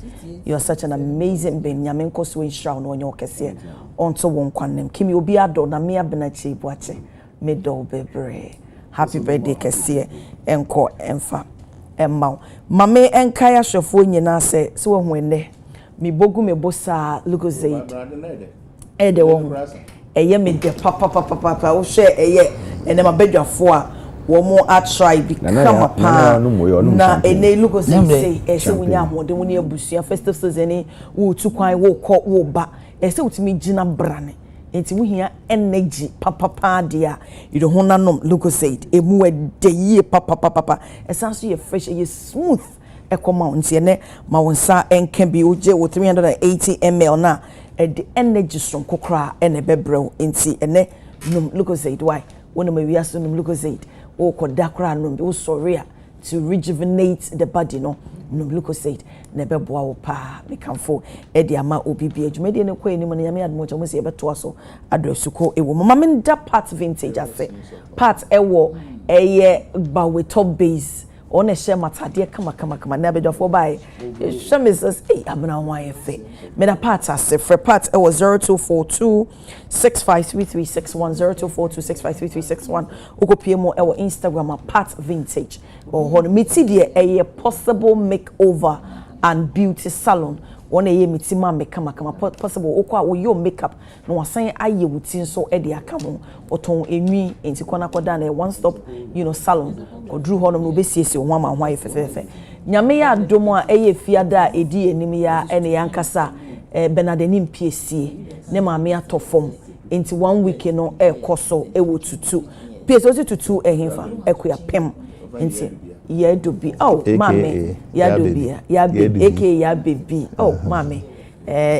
You are such an amazing being. Nyamenko so insha no onyo kese onto won kwanem. Kimi obi ado na me abenachi boache. Me do bebre. Happy birthday kese enko emfa emma. Mame enkaya shofo nyina se so hu ene. Mi bogu me bosa Lugozaid. Ede won. Eye me de papa wo hwe eye ene mabedwafo a womo a try become pa na ene look say ese wunya ahode woni abusua festive season wo tu kwan wo kọ wo ba ese utimi gina brane enti wo hia energy papa dia you don't honanom look say emu de ye papa esanso ye fresh ye smooth ekoma nti ene ma wonsa enka bi oje wo 380 ml na the energy strong kokra ene bebrew nti ene num lucozade why wona ma wiase num lucozade o kodakra num bi o sorry to rejuvenate the body no num lucozade na beboa wo pa mekamfo e de ama obibi adwumade ne kwa enim no yame admo chamo se beto aso address ko ewo mama men da part vintage ase part ewo eye ba we top base on a share matade kama na bedofo bai shame says eh abna wan efe me da part ase for part ewo 0242 653361 0242 ukopie mo ewo Instagram part vintage or ho meti de eye possible makeover and beauty salon one eye meti ma me kama possible okwa wo your makeup no wasan aye wuti so e de aka mo oton enwi enti kwana koda na one stop salon kodru ho no no besiesie ho ama ho aye fefefe nyame ya domo a eye fiada edi enim ya ene yankasa benadenim piesie ne ma me atofom enti 1 week no koso ewo tutu piesie tutu ehimfa ekoya pem enti ya dobi mame ya dobi ya baby aka ya baby mame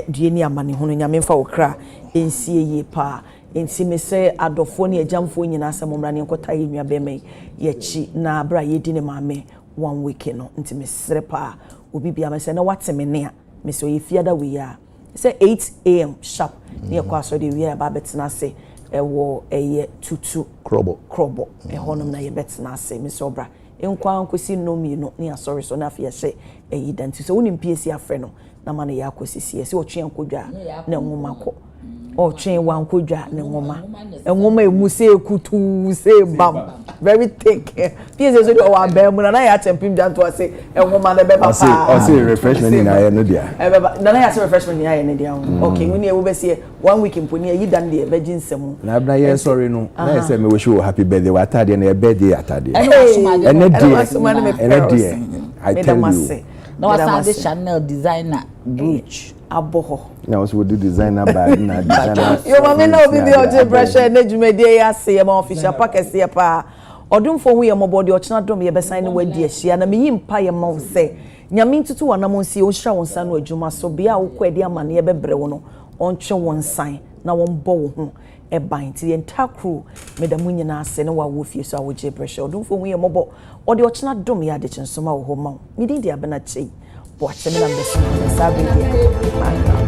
die ni amane hono nyame mfa okra ensie ye pa enti me se adofo ne agyamfo nyina asamomra ne nkota ye nua bema ye chi na bra ye di ne mame 1 week no enti me sere pa obi bia me se na wateme ne a me se oyefiada we ya se 8 am sharp ne kwa so de we ba betena se ewo eye tutu krobo honom na ye betena se me se obra enkwa ankosi no mi no ne asori so na afia hye eyidanti so wonim piesi afre no na ma ne ya akosisi ese otwe ankodwa na nwoma ko otwe wankodwa na nwoma emuse ekutu se bam very thick piesi so de o abem na ya tempim janto ase nwoma na beba pa o se refreshment ni na ye no dia na ya se refreshment ni ya ne dia okay woni e wo be se 1 week imponi eyidan de beji nsemu na abna ye sorry no na ye se me wish you happy birthday wa atade na ye birthday atade ene dia I tell you no was Chanel designer brooch aboho na was we do designer bag na designer yo mama na obi bi oje pressure na dwumade ya se ya ma official package ya pa odumfo hu ya mobody ochina dom ye besan ne wadi ahia na meyi mpa ye ma se nyame ntutu wanamonsi o hira wonsa no adwuma so bia wo kwa di amane ye bebre wo no ontwe wonsan na won bo wo ho e ban ti enta crew medamu nyina ase ne wa wo fie so awoje pressure odumfo hu ye mobo odi ochina dom ya Adekye Nsroma wo ho ma mi din dia bana chei bo acheme na mbeso sabe dia